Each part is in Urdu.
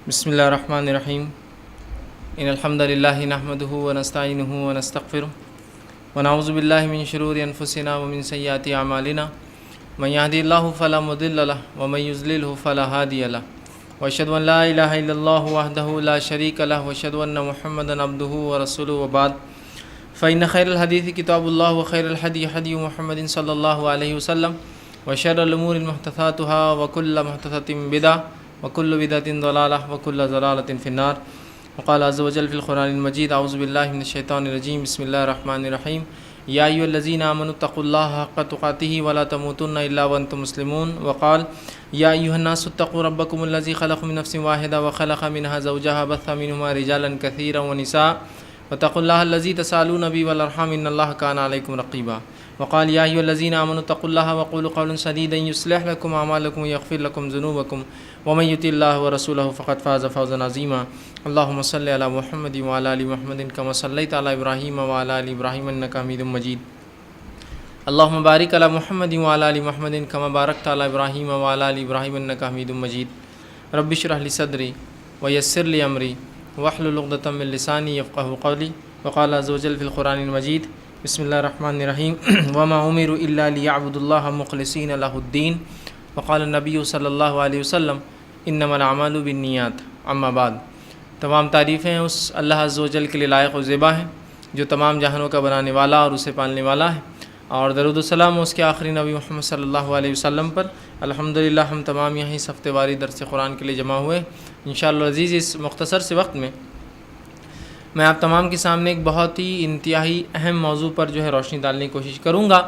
بسم اللہ الرحمن الرحیم ان الحمد للہ نحمده ونستعینه ونستغفره ونعوذ باللہ من شرور انفسنا ومن سیئات اعمالنا من يهد الله فلا مضل له ومن يضلل فلا هادي له واشهد ان لا اله الا الله وحده لا شريك له واشهد ان محمدا عبده ورسوله وبعد فان خير الحديث كتاب الله وخير الهدي هدي محمد صلى الله عليه وسلم وشر الامور محدثاتها وكل محدثة بدعة وكل بدعة ضلالة وكل ضلالة في النار وقال عز وجل في القرآن المجيد أعوذ بالله من الشيطان الرجيم بسم الله الرحمن الرحيم يا أيها الذين آمنوا اتقوا الله حق تقاته ولا تموتن إلا وأنتم مسلمون وقال يا أيها الناس اتقوا ربكم الذي خلق من نفس واحدة وخلق منها زوجها بث منهما رجالا كثيرا ونساء واتقوا الله الذي تسألون به والأرحام إن الله كان عليكم رقيبا وقال يا أيها الذين آمنوا اتقوا الله وقولوا قولا سديدا يصلح لكم أعمالكم ويغفر لكم ذنوبكم ومن يطع الله ورسوله فقد فاز فوزا عظيما اللهم صل على محمد وعلى آل محمد كما صليت على إبراهيم وعلى آل إبراهيم إنك حميد مجيد اللهم بارك على محمد وعلى آل محمد كما باركت على إبراهيم وعلى آل إبراهيم إنك حميد مجيد رب اشرح لي صدري ويسر لي أمري واحلل عقدة من لساني يفقهوا قولي وقال عز وجل في القرآن المجيد بسم اللہ الرحمن الرحیم وما امروا الا ليعبدوا الله مخلصین له الدین وقال النبی صلی اللہ علیہ وسلم انما الاعمال بالنیات اما بعد۔ تمام تعریفیں اس اللہ عز و جل کے لیے لائق و زیبا ہیں جو تمام جہانوں کا بنانے والا اور اسے پالنے والا ہے، اور درود و سلام اس کے آخری نبی محمد صلی اللہ علیہ وسلم پر۔ الحمدللہ ہم تمام یہیں اس ہفتے واری درس قرآن کے لیے جمع ہوئے۔ انشاءاللہ عزیز اس مختصر سے وقت میں میں آپ تمام کے سامنے ایک بہت ہی انتہائی اہم موضوع پر روشنی ڈالنے کی کوشش کروں گا،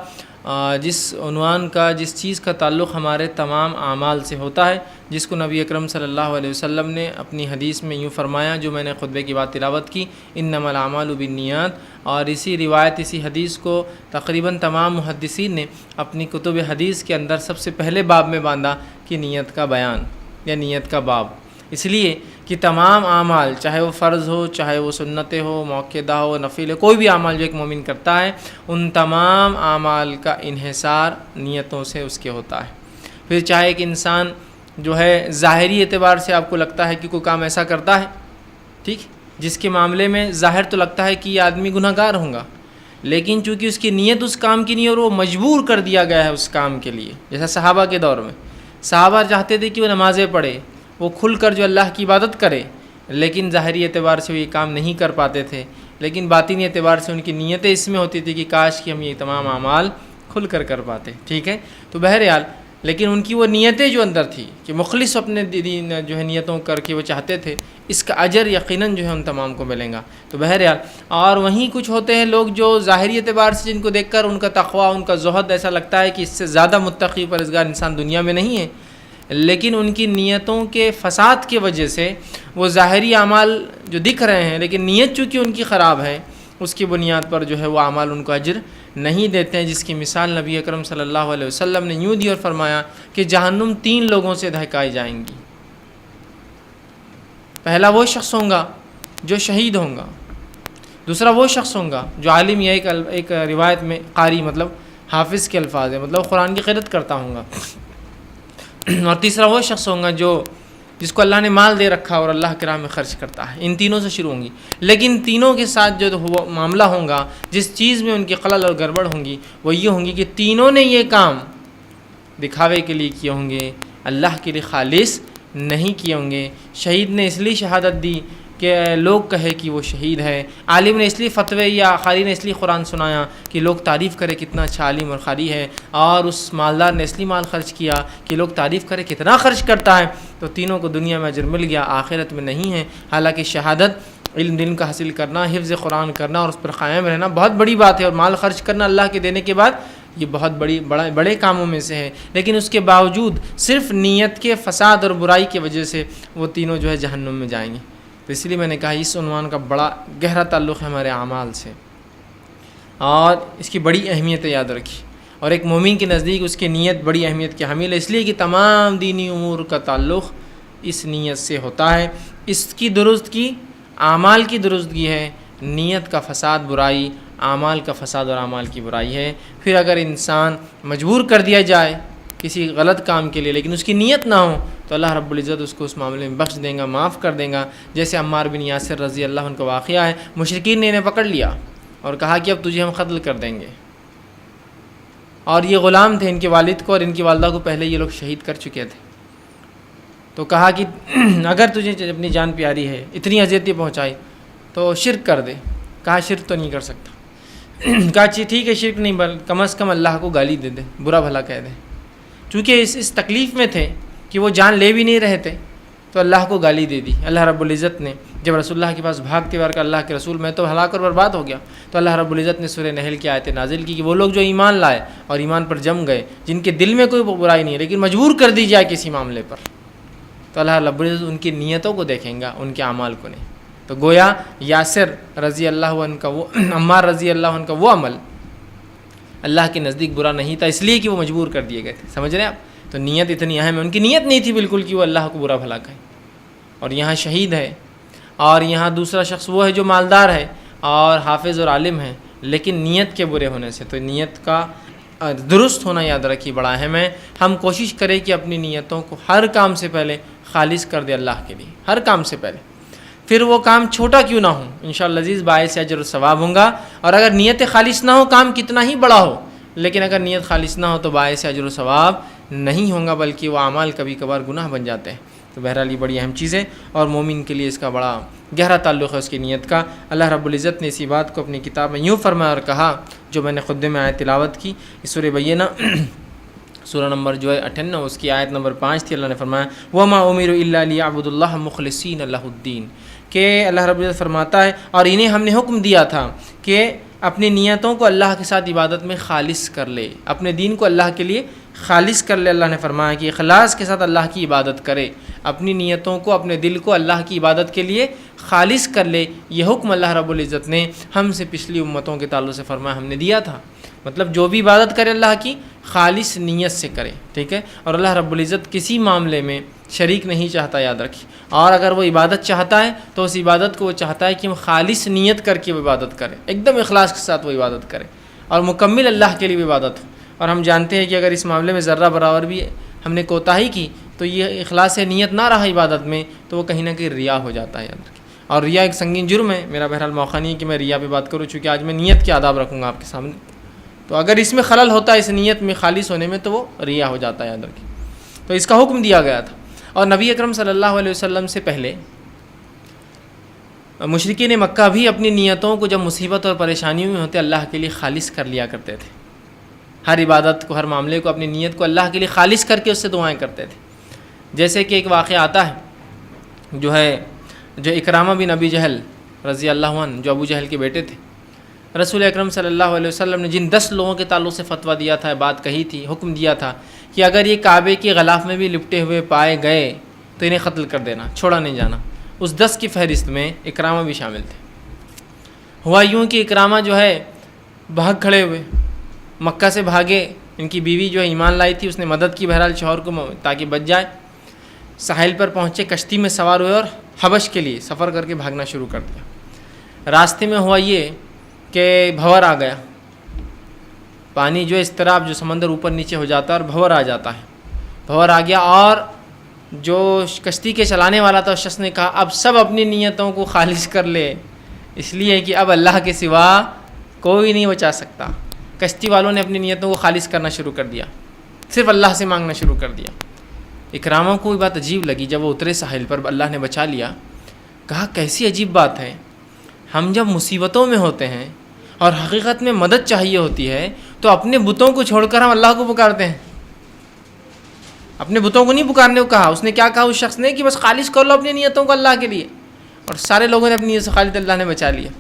جس عنوان کا، جس چیز کا تعلق ہمارے تمام اعمال سے ہوتا ہے، جس کو نبی اکرم صلی اللہ علیہ وسلم نے اپنی حدیث میں یوں فرمایا جو میں نے خطبے کی بات تلاوت کی، انما الاعمال بالنیات، اور اسی روایت، اسی حدیث کو تقریباً تمام محدثین نے اپنی کتب حدیث کے اندر سب سے پہلے باب میں باندھا کہ نیت کا بیان یا نیت کا باب، اس لیے کہ تمام اعمال، چاہے وہ فرض ہو، چاہے وہ سنتیں ہو، موقدہ ہو، نفل ہو، کوئی بھی اعمال جو ایک مومن کرتا ہے، ان تمام اعمال کا انحصار نیتوں سے اس کے ہوتا ہے۔ پھر چاہے ایک انسان ظاہری اعتبار سے آپ کو لگتا ہے کہ کوئی کام ایسا کرتا ہے، ٹھیک، جس کے معاملے میں ظاہر تو لگتا ہے کہ یہ آدمی گناہ گار ہوں گا، لیکن چونکہ اس کی نیت اس کام کی نہیں اور وہ مجبور کر دیا گیا ہے اس کام کے لیے، جیسا صحابہ کے دور میں صحابہ چاہتے تھے کہ وہ نمازیں پڑھے، وہ کھل کر جو اللہ کی عبادت کرے، لیکن ظاہری اعتبار سے وہ یہ کام نہیں کر پاتے تھے، لیکن باطنی اعتبار سے ان کی نیتیں اس میں ہوتی تھی کہ کاش کہ ہم یہ تمام اعمال کھل کر پاتے، ٹھیک ہے۔ تو بہرحال لیکن ان کی وہ نیتیں جو اندر تھی کہ مخلص اپنے دین نیتوں کر کے وہ چاہتے تھے، اس کا اجر یقیناً ان تمام کو ملیں گا۔ تو بہرحال اور وہیں کچھ ہوتے ہیں لوگ جو ظاہری اعتبار سے جن کو دیکھ کر ان کا تقویٰ، ان کا زہد ایسا لگتا ہے کہ اس سے زیادہ متقی پرہیزگار انسان دنیا میں نہیں ہے، لیکن ان کی نیتوں کے فساد کی وجہ سے وہ ظاہری اعمال جو دکھ رہے ہیں، لیکن نیت چونکہ ان کی خراب ہے، اس کی بنیاد پر وہ اعمال ان کو اجر نہیں دیتے ہیں، جس کی مثال نبی اکرم صلی اللہ علیہ وسلم نے یوں دی اور فرمایا کہ جہنم 3 لوگوں سے دہکائی جائیں گی۔ پہلا وہ شخص ہوگا جو شہید ہوگا، دوسرا وہ شخص ہوگا جو عالم، یا ایک روایت میں قاری مطلب حافظ کے الفاظ ہے، مطلب قرآن کی قرأت کرتا ہوگا، اور تیسرا وہ شخص ہوگا جس کو اللہ نے مال دے رکھا اور اللہ کی راہ میں خرچ کرتا ہے۔ ان تینوں سے شروع ہوں گی، لیکن تینوں کے ساتھ جو معاملہ ہوگا، جس چیز میں ان کی خلل اور گڑبڑ ہوں گی، وہ یہ ہوں گی کہ تینوں نے یہ کام دکھاوے کے لیے کیے ہوں گے، اللہ کے لیے خالص نہیں کیے ہوں گے۔ شہید نے اس لیے شہادت دی کہ لوگ کہے کہ وہ شہید ہے، عالم نے اس لیے فتوے یا قاری نے اس لیے قرآن سنایا کہ لوگ تعریف کرے کتنا اچھا عالم اور قاری ہے، اور اس مالدار نے اس لیے مال خرچ کیا کہ لوگ تعریف کرے کتنا خرچ کرتا ہے۔ تو تینوں کو دنیا میں اجر مل گیا، آخرت میں نہیں ہے۔ حالانکہ شہادت، علم دین کا حاصل کرنا، حفظ قرآن کرنا اور اس پر قائم رہنا بہت بڑی بات ہے، اور مال خرچ کرنا اللہ کے دینے کے بعد یہ بہت بڑے کاموں میں سے ہے، لیکن اس کے باوجود صرف نیت کے فساد اور برائی کی وجہ سے وہ تینوں جہنم میں جائیں گے۔ تو اس لیے میں نے کہا اس عنوان کا بڑا گہرا تعلق ہے ہمارے اعمال سے، اور اس کی بڑی اہمیت یاد رکھی، اور ایک مومن کے نزدیک اس کی نیت بڑی اہمیت کی حامل ہے، اس لیے کہ تمام دینی امور کا تعلق اس نیت سے ہوتا ہے۔ اس کی درستگی اعمال کی درستگی ہے، نیت کا فساد برائی، اعمال کا فساد اور اعمال کی برائی ہے۔ پھر اگر انسان مجبور کر دیا جائے کسی غلط کام کے لیے لیکن اس کی نیت نہ ہو، تو اللہ رب العزت اس کو اس معاملے میں بخش دیں گا، معاف کر دیں گا. جیسے عمار بن یاسر رضی اللہ عنہ کا واقعہ ہے، مشرکین نے انہیں پکڑ لیا اور کہا کہ اب تجھے ہم قتل کر دیں گے. اور یہ غلام تھے ان کے والد کو، اور ان کی والدہ کو پہلے یہ لوگ شہید کر چکے تھے. تو کہا کہ اگر تجھے اپنی جان پیاری ہے، اتنی اذیتیں پہنچائی تو شرک کر دے. کہا شرک تو نہیں کر سکتا. کہا ٹھیک ہے شرک نہیں، کم از کم اللہ کو گالی دے دے، برا بھلا کہہ دے. چونکہ اس تکلیف میں تھے کہ وہ جان لے بھی نہیں رہے تھے، تو اللہ کو گالی دے دی. اللہ رب العزت نے جب رسول اللہ کے پاس بھاگتے ہوئے کہ اللہ کے رسول میں تو ہلاک اور برباد ہو گیا، تو اللہ رب العزت نے سورہ نحل کی آیت نازل کی کہ وہ لوگ جو ایمان لائے اور ایمان پر جم گئے، جن کے دل میں کوئی برائی نہیں ہے لیکن مجبور کر دی جائے کسی معاملے پر، تو اللہ رب العزت ان کی نیتوں کو دیکھیں گا، ان کے اعمال کو نہیں. تو گویا یاسر رضی اللہ عنہ کا وہ عمار رضی اللہ عنہ کا وہ عمل اللہ کے نزدیک برا نہیں تھا، اس لیے کہ وہ مجبور کر دیے گئے تھے. سمجھ رہے ہیں آپ؟ تو نیت اتنی اہم ہے. ان کی نیت نہیں تھی بالکل کہ وہ اللہ کو برا بھلا کہے. اور یہاں شہید ہے، اور یہاں دوسرا شخص وہ ہے جو مالدار ہے اور حافظ اور عالم ہے، لیکن نیت کے برے ہونے سے. تو نیت کا درست ہونا یاد رکھیے بڑا اہم ہے. ہم کوشش کریں کہ اپنی نیتوں کو ہر کام سے پہلے خالص کر دے اللہ کے لیے، ہر کام سے پہلے. پھر وہ کام چھوٹا کیوں نہ ہو، انشاءاللہ عزیز باعث اجر و ثواب ہوں گا. اور اگر نیت خالص نہ ہو، کام کتنا ہی بڑا ہو، لیکن اگر نیت خالص نہ ہو تو باعث اجر و ثواب نہیں ہوں گا، بلکہ وہ اعمال کبھی کبھار گناہ بن جاتے ہیں. تو بہرحال یہ بڑی اہم چیز ہے، اور مومن کے لیے اس کا بڑا گہرا تعلق ہے اس کی نیت کا. اللہ رب العزت نے اسی بات کو اپنی کتاب میں یوں فرمایا اور کہا، جو میں نے خطبے میں آیت تلاوت کی، سورہ بینہ سورہ نمبر جو ہے 58 اس کی آیت نمبر 5 تھی. اللہ نے فرمایا وَمَا أُمِرُوا إِلَّا لِيَعْبُدُوا اللَّهَ مُخْلِصِينَ لَهُ الدِّينَ، کہ اللہ رب العزت فرماتا ہے اور انہیں ہم نے حکم دیا تھا کہ اپنی نیتوں کو اللہ کے ساتھ عبادت میں خالص کر لے، اپنے دین کو اللہ کے لیے خالص کر لے. اللہ نے فرمایا کہ اخلاص کے ساتھ اللہ کی عبادت کرے، اپنی نیتوں کو، اپنے دل کو اللہ کی عبادت کے لیے خالص کر لے. یہ حکم اللہ رب العزت نے ہم سے پچھلی امتوں کے تعلق سے فرمایا، ہم نے دیا تھا. مطلب جو بھی عبادت کرے اللہ کی خالص نیت سے کرے، ٹھیک ہے. اور اللہ رب العزت کسی معاملے میں شریک نہیں چاہتا، یاد رکھیے. اور اگر وہ عبادت چاہتا ہے تو اس عبادت کو وہ چاہتا ہے کہ ہم خالص نیت کر کے وہ عبادت کریں، ایک دم اخلاص کے ساتھ وہ عبادت کرے اور مکمل اللہ کے لیے بھی عبادت ہو. اور ہم جانتے ہیں کہ اگر اس معاملے میں ذرہ برابر بھی ہم نے کوتاہی کی تو یہ اخلاص نیت نہ رہا عبادت میں، تو وہ کہیں نہ کہیں ریا ہو جاتا ہے، یاد رکھیے. اور ریا ایک سنگین جرم ہے. میرا بہرحال موقع نہیں ہے کہ میں ریا پہ بات کروں، چونکہ آج میں نیت کے آداب رکھوں گا آپ کے سامنے. تو اگر اس میں خلل ہوتا ہے، اس نیت میں خالص ہونے میں، تو وہ ریا ہو جاتا ہے، یاد رکھیے. تو اس کا حکم دیا گیا تھا. اور نبی اکرم صلی اللہ علیہ وسلم سے پہلے مشرکین مکہ بھی اپنی نیتوں کو جب مصیبت اور پریشانیوں میں ہوتے اللہ کے لیے خالص کر لیا کرتے تھے. ہر عبادت کو، ہر معاملے کو، اپنی نیت کو اللہ کے لیے خالص کر کے اس سے دعائیں کرتے تھے. جیسے کہ ایک واقعہ آتا ہے جو اکرامہ بن ابی جہل رضی اللہ عنہ، جو ابو جہل کے بیٹے تھے، رسول اکرم صلی اللہ علیہ وسلم نے جن 10 لوگوں کے تعلق سے فتویٰ دیا تھا، بات کہی تھی، حکم دیا تھا کہ اگر یہ کعبے کے غلاف میں بھی لپٹے ہوئے پائے گئے تو انہیں قتل کر دینا، چھوڑا نہیں جانا. اس 10 کی فہرست میں اکرامہ بھی شامل تھے. ہوا یوں کہ اکرامہ جو ہے بھاگ کھڑے ہوئے، مکہ سے بھاگے. ان کی بیوی جو ہے ایمان لائی تھی، اس نے مدد کی بہرحال شوہر کو تاکہ بچ جائے. ساحل پر پہنچے، کشتی میں سوار ہوئے اور حبش کے لیے سفر کر کے بھاگنا شروع کر دیا. راستے میں ہوا یہ کہ بھنور آ گیا. پانی جو اضطراب، جو سمندر اوپر نیچے ہو جاتا ہے اور بھنور آ جاتا ہے. بھنور آ گیا اور جو کشتی کے چلانے والا تھا اس شخص نے کہا اب سب اپنی نیتوں کو خالص کر لے، اس لیے کہ اب اللہ کے سوا کوئی نہیں بچا سکتا. کشتی والوں نے اپنی نیتوں کو خالص کرنا شروع کر دیا، صرف اللہ سے مانگنا شروع کر دیا. اکرامہ کو یہ بات عجیب لگی. جب وہ اترے ساحل پر، اللہ نے بچا لیا. کہا کیسی عجیب بات ہے، ہم جب مصیبتوں میں ہوتے ہیں اور حقیقت میں مدد چاہیے ہوتی ہے تو اپنے بتوں کو چھوڑ کر ہم اللہ کو پکارتے ہیں. اپنے بتوں کو نہیں پکارنے کو کہا. اس نے کیا کہا اس شخص نے کہ بس خالص کر لو اپنی نیتوں کو اللہ کے لیے. اور سارے لوگوں نے اپنی نیت سے خالص، اللہ نے بچا لیا.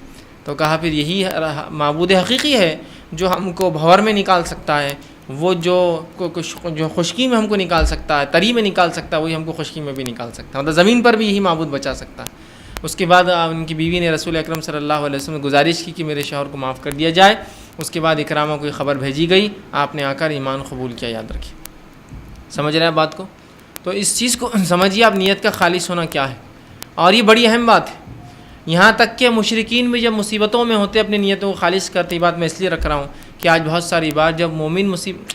تو کہا پھر یہی معبود حقیقی ہے جو ہم کو بھنور میں نکال سکتا ہے، وہ جو خشکی میں ہم کو نکال سکتا ہے، تری میں نکال سکتا ہے، وہی ہم کو خشکی میں بھی نکال سکتا ہے. مطلب زمین پر بھی یہی معبود بچا سکتا ہے. اس کے بعد ان کی بیوی نے رسول اکرم صلی اللہ علیہ وسلم گزارش کی کہ میرے شوہر کو معاف کر دیا جائے. اس کے بعد اکرامہ کو یہ خبر بھیجی گئی، آپ نے آ کر ایمان قبول کیا. یاد رکھیے، سمجھ رہے ہیں بات کو؟ تو اس چیز کو سمجھیے آپ، نیت کا خالص ہونا کیا ہے. اور یہ بڑی اہم بات ہے. یہاں تک کہ مشرکین بھی جب مصیبتوں میں ہوتے اپنی نیتوں کو خالص کرتے. یہ بات میں اس لیے رکھ رہا ہوں کہ آج بہت ساری بار جب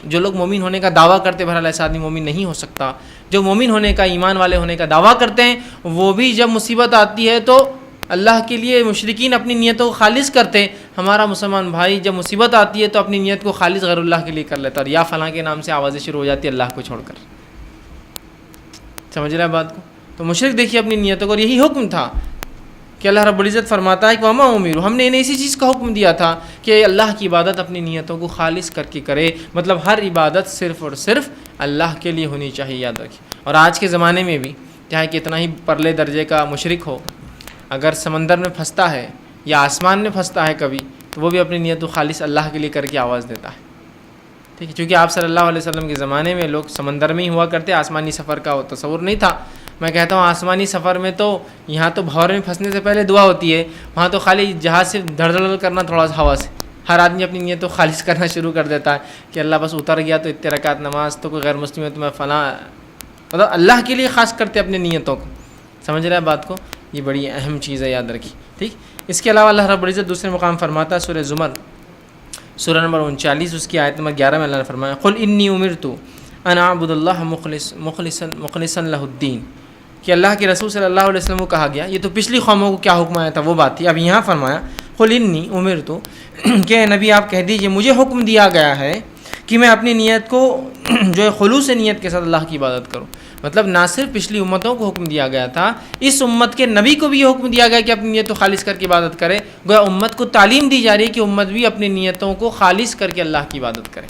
جو لوگ مومن ہونے کا دعویٰ کرتے، بہرحال ایسا آدمی مومن نہیں ہو سکتا، جو مومن ہونے کا، ایمان والے ہونے کا دعویٰ کرتے ہیں، وہ بھی جب مصیبت آتی ہے تو اللہ کے لیے مشرکین اپنی نیتوں کو خالص کرتے ہیں. ہمارا مسلمان بھائی جب مصیبت آتی ہے تو اپنی نیت کو خالص غیر اللہ کے لیے کر لیتا ہے، اور یا فلاں کے نام سے آوازیں شروع ہو جاتی ہے اللہ کو چھوڑ کر. سمجھ رہے ہیں بات کو؟ تو مشرک دیکھیے اپنی نیتوں کو، اور یہی حکم تھا کہ اللہ رب العزت فرماتا ہے کہ وما امروا، ہم نے انہیں اسی چیز کا حکم دیا تھا کہ اللہ کی عبادت اپنی نیتوں کو خالص کر کے کرے. مطلب ہر عبادت صرف اور صرف اللہ کے لیے ہونی چاہیے، یاد رکھیے. اور آج کے زمانے میں بھی چاہے کتنا ہی پرلے درجے کا مشرک ہو، اگر سمندر میں پھنستا ہے یا آسمان میں پھنستا ہے کبھی، تو وہ بھی اپنی نیت کو خالص اللہ کے لیے کر کے آواز دیتا ہے. ٹھیک ہے، چونکہ آپ صلی اللہ علیہ وسلم کے زمانے میں لوگ سمندر میں ہی ہوا کرتے، آسمانی سفر کا تصور نہیں تھا. میں کہتا ہوں آسمانی سفر میں تو یہاں تو بھور میں پھنسنے سے پہلے دعا ہوتی ہے، وہاں تو خالی جہاز سے دھڑ دھڑ کرنا تھوڑا سا ہوا سے. ہر آدمی اپنی نیت کو خالص کرنا شروع کر دیتا ہے کہ اللہ بس اتر گیا تو اتنے رکعت نماز، تو کوئی غیر مسلم ہے تو میں فلاں، مطلب اللہ کے لیے خاص کرتے اپنی نیتوں کو. سمجھ رہے ہیں بات کو؟ یہ بڑی اہم چیز ہے، یاد رکھیے. ٹھیک، اس کے علاوہ اللہ رب العزت دوسرے مقام فرماتا ہے سورہ زمر، سورہ نمبر 39، اس کی آیت نمبر 11 میں اللہ نے فرمایا قل انی امرت ان اعبد اللہ مخلصا لہ الدین، کہ اللہ کے رسول صلی اللہ علیہ وسلم کو کہا گیا. یہ تو پچھلی قوموں کو کیا حکم آیا تھا وہ بات تھی. اب یہاں فرمایا قل انی امرت، کہ نبی آپ کہہ دیجئے مجھے حکم دیا گیا ہے کہ میں اپنی نیت کو جو ہے خلوص نیت کے ساتھ اللہ کی عبادت کروں. مطلب نہ صرف پچھلی امتوں کو حکم دیا گیا تھا، اس امت کے نبی کو بھی یہ حکم دیا گیا کہ اپنی نیت کو خالص کر کے عبادت کرے. گویا امت کو تعلیم دی جا رہی ہے کہ امت بھی اپنی نیتوں کو خالص کر کے اللہ کی عبادت کرے.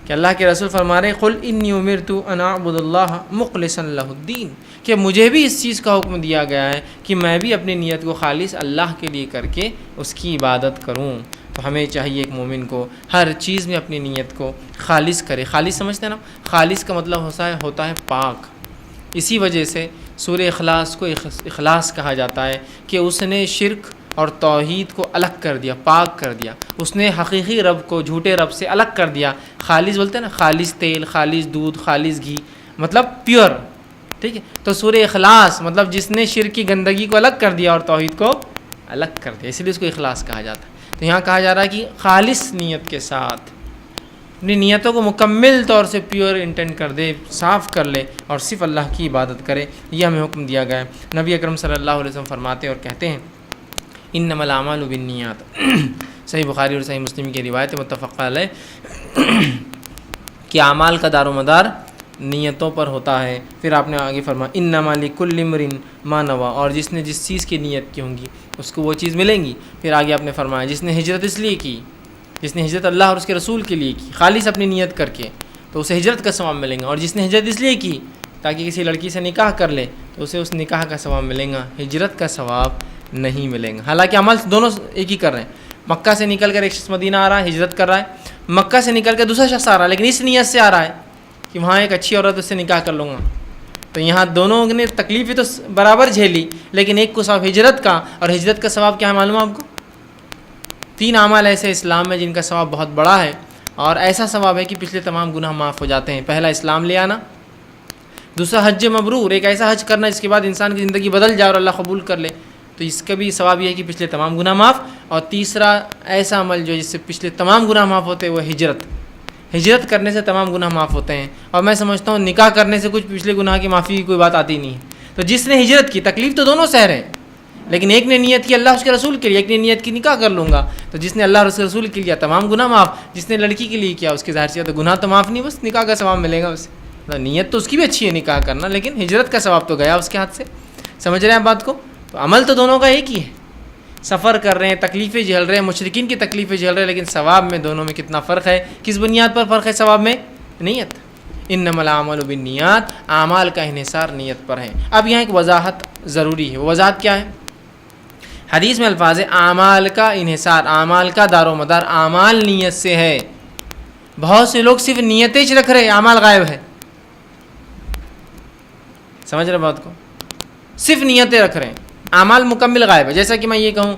کہ اللہ کے رسول فرما رہے قل انی امرت ان اعبد اللہ مخلصا لہ الدین، کہ مجھے بھی اس چیز کا حکم دیا گیا ہے کہ میں بھی اپنی نیت کو خالص اللہ کے لیے کر کے اس کی عبادت کروں. تو ہمیں چاہیے ایک مومن کو ہر چیز میں اپنی نیت کو خالص کرے. خالص سمجھتے ہیں نا؟ خالص کا مطلب ہوتا ہے پاک. اسی وجہ سے سورہ اخلاص کو اخلاص کہا جاتا ہے کہ اس نے شرک اور توحید کو الگ کر دیا، پاک کر دیا. اس نے حقیقی رب کو جھوٹے رب سے الگ کر دیا. خالص بولتے ہیں نا، خالص تیل، خالص دودھ، خالص گھی، مطلب پیور. ٹھیک ہے، تو سورہ اخلاص مطلب جس نے شرک کی گندگی کو الگ کر دیا اور توحید کو الگ کر دیا، اس لیے اس کو اخلاص کہا جاتا ہے. تو یہاں کہا جا رہا ہے کہ خالص نیت کے ساتھ اپنی نیتوں کو مکمل طور سے پیور انٹینڈ کر دے، صاف کر لے اور صرف اللہ کی عبادت کرے. یہ ہمیں حکم دیا گیا ہے. نبی اکرم صلی اللہ علیہ وسلم فرماتے اور کہتے ہیں انما الاعمال بالنیات، صحیح بخاری اور صحیح مسلم کی روایت متفق علیہ، کہ اعمال کا دار و مدار نیتوں پر ہوتا ہے. پھر آپ نے آگے فرمایا انما لکل امرئ ما نویٰ، اور جس نے جس چیز کی نیت کی ہوں گی اس کو وہ چیز ملیں گی. پھر آگے آپ نے فرمایا جس نے ہجرت اس لیے کی، جس نے ہجرت اللہ اور اس کے رسول کے لیے کی خالص اپنی نیت کر کے، تو اسے ہجرت کا ثواب ملے گا. اور جس نے ہجرت اس لیے کی تاکہ کسی لڑکی سے نکاح کر لے، تو اسے اس نکاح کا ثواب ملے گا، ہجرت کا ثواب نہیں ملے گا. حالانکہ عمل دونوں ایک ہی کر رہے ہیں. مکہ سے نکل کر ایک شخص مدینہ آ رہا ہے، ہجرت کر رہا ہے. مکہ سے نکل کر دوسرا شخص آ رہا ہے لیکن اس نیت سے آ رہا ہے کہ وہاں ایک اچھی عورت اس سے نکاح کر لوں گا. تو یہاں دونوں نے تکلیفیں تو برابر جھیلی، لیکن ایک کو ثواب ہجرت کا، اور ہجرت کا ثواب کیا ہے معلوم ہے آپ کو؟ 3 اعمال ایسے اسلام میں جن کا ثواب بہت بڑا ہے، اور ایسا ثواب ہے کہ پچھلے تمام گناہ معاف ہو جاتے ہیں. پہلا اسلام لے آنا، دوسرا حج مبرور، ایک ایسا حج کرنا جس کے بعد انسان کی زندگی بدل جائے اور اللہ قبول کر لے، تو اس کا بھی ثواب یہ ہے کہ پچھلے تمام گناہ معاف. اور تیسرا ایسا عمل جو جس سے پچھلے تمام گناہ معاف ہوتے ہیں وہ ہجرت. ہجرت کرنے سے تمام گناہ معاف ہوتے ہیں. اور میں سمجھتا ہوں نکاح کرنے سے کچھ پچھلے گناہ کی معافی کی کوئی بات آتی نہیں ہے. تو جس نے ہجرت کی، تکلیف تو دونوں سہ رہے ہیں، لیکن ایک نے نیت کی اللہ اس کے رسول کے لیے، ایک نے نیت کی نکاح کر لوں گا. تو جس نے اللہ اور اس کے رسول کے لیے تمام گناہ معاف، جس نے لڑکی کے لیے کیا اس کے ظاہر سی بات ہے گناہ تو معاف نہیں، بس نکاح کا ثواب ملے گا اسے. نیت تو اس کی بھی اچھی ہے نکاح کرنا، لیکن ہجرت کا ثواب تو گیا اس کے ہاتھ سے. سمجھ رہے ہیں بات کو؟ تو عمل تو دونوں کا ایک ہی ہے. سفر کر رہے ہیں، تکلیفیں جھیل رہے ہیں، مشرکین کی تکلیفیں جھیل رہے ہیں، لیکن ثواب میں دونوں میں کتنا فرق ہے. کس بنیاد پر فرق ہے ثواب میں؟ نیت. انما الاعمال بالنیات، اعمال کا انحصار نیت پر ہے. اب یہاں ایک وضاحت ضروری ہے. وضاحت کیا ہے؟ حدیث میں الفاظ ہے اعمال کا انحصار، اعمال کا دار و مدار اعمال نیت سے ہے. بہت سے لوگ صرف نیتیں رکھ رہے ہیں، اعمال غائب ہے. سمجھ رہے بات کو؟ صرف نیتیں رکھ رہے ہیں، اعمال مکمل غائب ہے. جیسا کہ میں یہ کہوں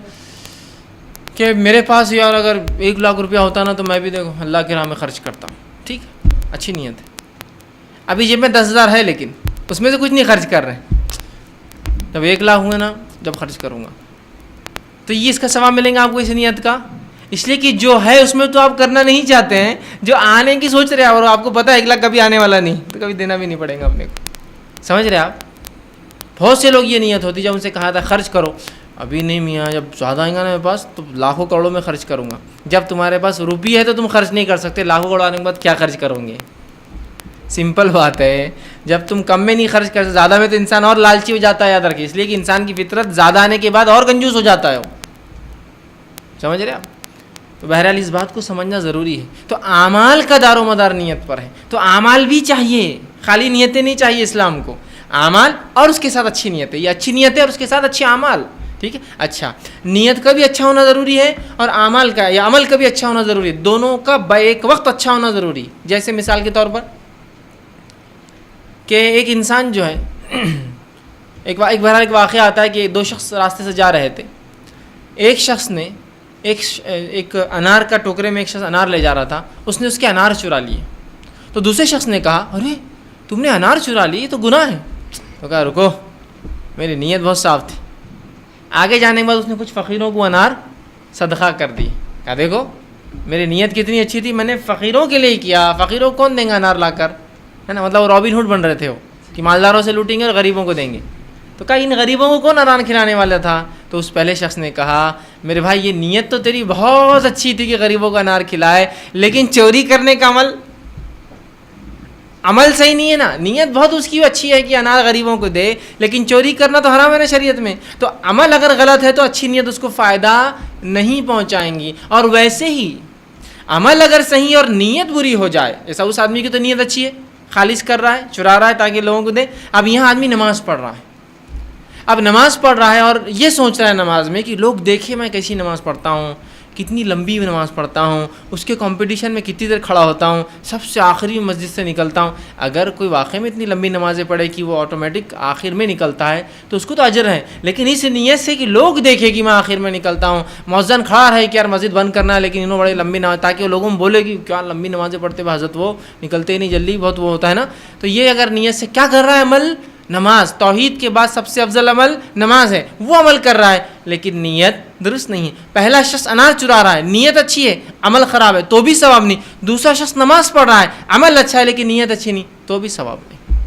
کہ میرے پاس یار اگر 1 لاکھ روپیہ ہوتا نا تو میں بھی دیکھو اللہ کے راہ میں خرچ کرتا ہوں. ٹھیک ہے، اچھی نیت ہے. ابھی جیب میں 10,000 ہے لیکن اس میں سے کچھ نہیں خرچ کر رہے. جب 1 لاکھ ہوئے نا جب خرچ کروں گا تو یہ اس کا ثواب ملیں گا آپ کو اس نیت کا. اس لیے کہ جو ہے اس میں تو آپ کرنا نہیں چاہتے ہیں, جو آنے کی سوچ رہے ہیں اور آپ کو پتہ ہے 1 لاکھ کبھی آنے والا نہیں, تو کبھی دینا بھی نہیں پڑے گا اپنے کو. سمجھ رہے آپ؟ بہت سے لوگ یہ نیت ہوتی, جب ان سے کہا تھا خرچ کرو, ابھی نہیں میاں, جب زیادہ آئیں گا نا میرے پاس تو لاکھوں کروڑوں میں خرچ کروں گا. جب تمہارے پاس روپی ہے تو تم خرچ نہیں کر سکتے, لاکھوں کروڑ آنے کے بعد کیا خرچ کرو گے؟ سمپل بات ہے. جب تم کم میں نہیں خرچ کر سکتے, زیادہ میں تو انسان اور لالچی ہو جاتا ہے, یاد رکھیے. اس لیے کہ انسان کی فطرت زیادہ آنے کے بعد اور کنجوس ہو جاتا ہے وہ. سمجھ رہے آپ؟ تو بہرحال اس بات کو سمجھنا ضروری ہے. تو اعمال کا دار و مدار نیت پر ہے, تو اعمال بھی چاہیے, خالی نیتیں نہیں چاہیے اسلام کو. اعمال اور اس کے ساتھ اچھی نیتیں, یہ اچھی نیتیں اور اس کے ساتھ اچھے اعمال. ٹھیک ہے, اچھا نیت کا بھی اچھا ہونا ضروری ہے اور اعمال کا یا عمل کا بھی اچھا ہونا ضروری ہے. دونوں کا ایک وقت اچھا ہونا ضروری. جیسے مثال کے طور پر کہ ایک انسان جو ہے ایک واقعہ آتا ہے کہ 2 شخص راستے سے جا رہے تھے. ایک شخص نے ایک انار کا ٹوکرے میں ایک شخص انار لے جا رہا تھا, اس نے اس کے انار چرا لیے. تو دوسرے شخص نے کہا ارے تم نے انار چرا لی, یہ تو گناہ ہے. تو کہا رکو, میری نیت بہت صاف تھی. آگے جانے کے بعد اس نے کچھ فقیروں کو انار صدقہ کر دی. کہا دیکھو میری نیت کتنی اچھی تھی, میں نے فقیروں کے لیے کیا. فقیروں کون دیں گے انار لا کر, ہے نا, مطلب وہ رابن ہوڈ بن رہے تھے وہ, کہ مالداروں سے لوٹیں گے اور غریبوں کو دیں گے. تو کہا ان غریبوں کو کون انار کھلانے والا تھا؟ تو اس پہلے شخص نے کہا میرے بھائی یہ نیت تو تیری بہت اچھی تھی کہ غریبوں کو انار کھلائے, لیکن چوری کرنے کا عمل صحیح نہیں ہے نا. نیت بہت اس کی اچھی ہے کہ انار غریبوں کو دے, لیکن چوری کرنا تو حرام ہے نا شریعت میں. تو عمل اگر غلط ہے تو اچھی نیت اس کو فائدہ نہیں پہنچائیں گی. اور ویسے ہی عمل اگر صحیح اور نیت بری ہو جائے, ایسا اس آدمی کی تو نیت اچھی ہے, خالص کر رہا ہے, چرا رہا ہے تاکہ لوگوں کو دے. اب یہاں آدمی نماز پڑھ رہا ہے, اب نماز پڑھ رہا ہے اور یہ سوچ رہا ہے نماز میں کہ لوگ دیکھیں میں کیسی نماز پڑھتا ہوں, کتنی لمبی نماز پڑھتا ہوں, اس کے کمپٹیشن میں کتنی دیر کھڑا ہوتا ہوں, سب سے آخری مسجد سے نکلتا ہوں. اگر کوئی واقعی میں اتنی لمبی نمازیں پڑھے کہ وہ آٹومیٹک آخر میں نکلتا ہے تو اس کو تو اجر ہے, لیکن اس نیت سے کہ لوگ دیکھیں کہ میں آخر میں نکلتا ہوں, مؤذن کھڑا رہے کہ یار مسجد بند کرنا ہے لیکن انہوں بڑے لمبی نماز, تاکہ وہ لوگوں میں بولے کہ کیا لمبی نمازیں پڑھتے ہوئے حضرت وہ نکلتے ہی نہیں جلدی, بہت وہ ہوتا ہے نا. تو یہ اگر نیت سے کیا کر رہا ہے عمل, نماز, توحید کے بعد سب سے افضل عمل نماز ہے, وہ عمل کر رہا ہے لیکن نیت درست نہیں ہے. پہلا شخص انار چرا رہا ہے, نیت اچھی ہے, عمل خراب ہے تو بھی ثواب نہیں. دوسرا شخص نماز پڑھ رہا ہے, عمل اچھا ہے لیکن نیت اچھی نہیں, تو بھی ثواب نہیں.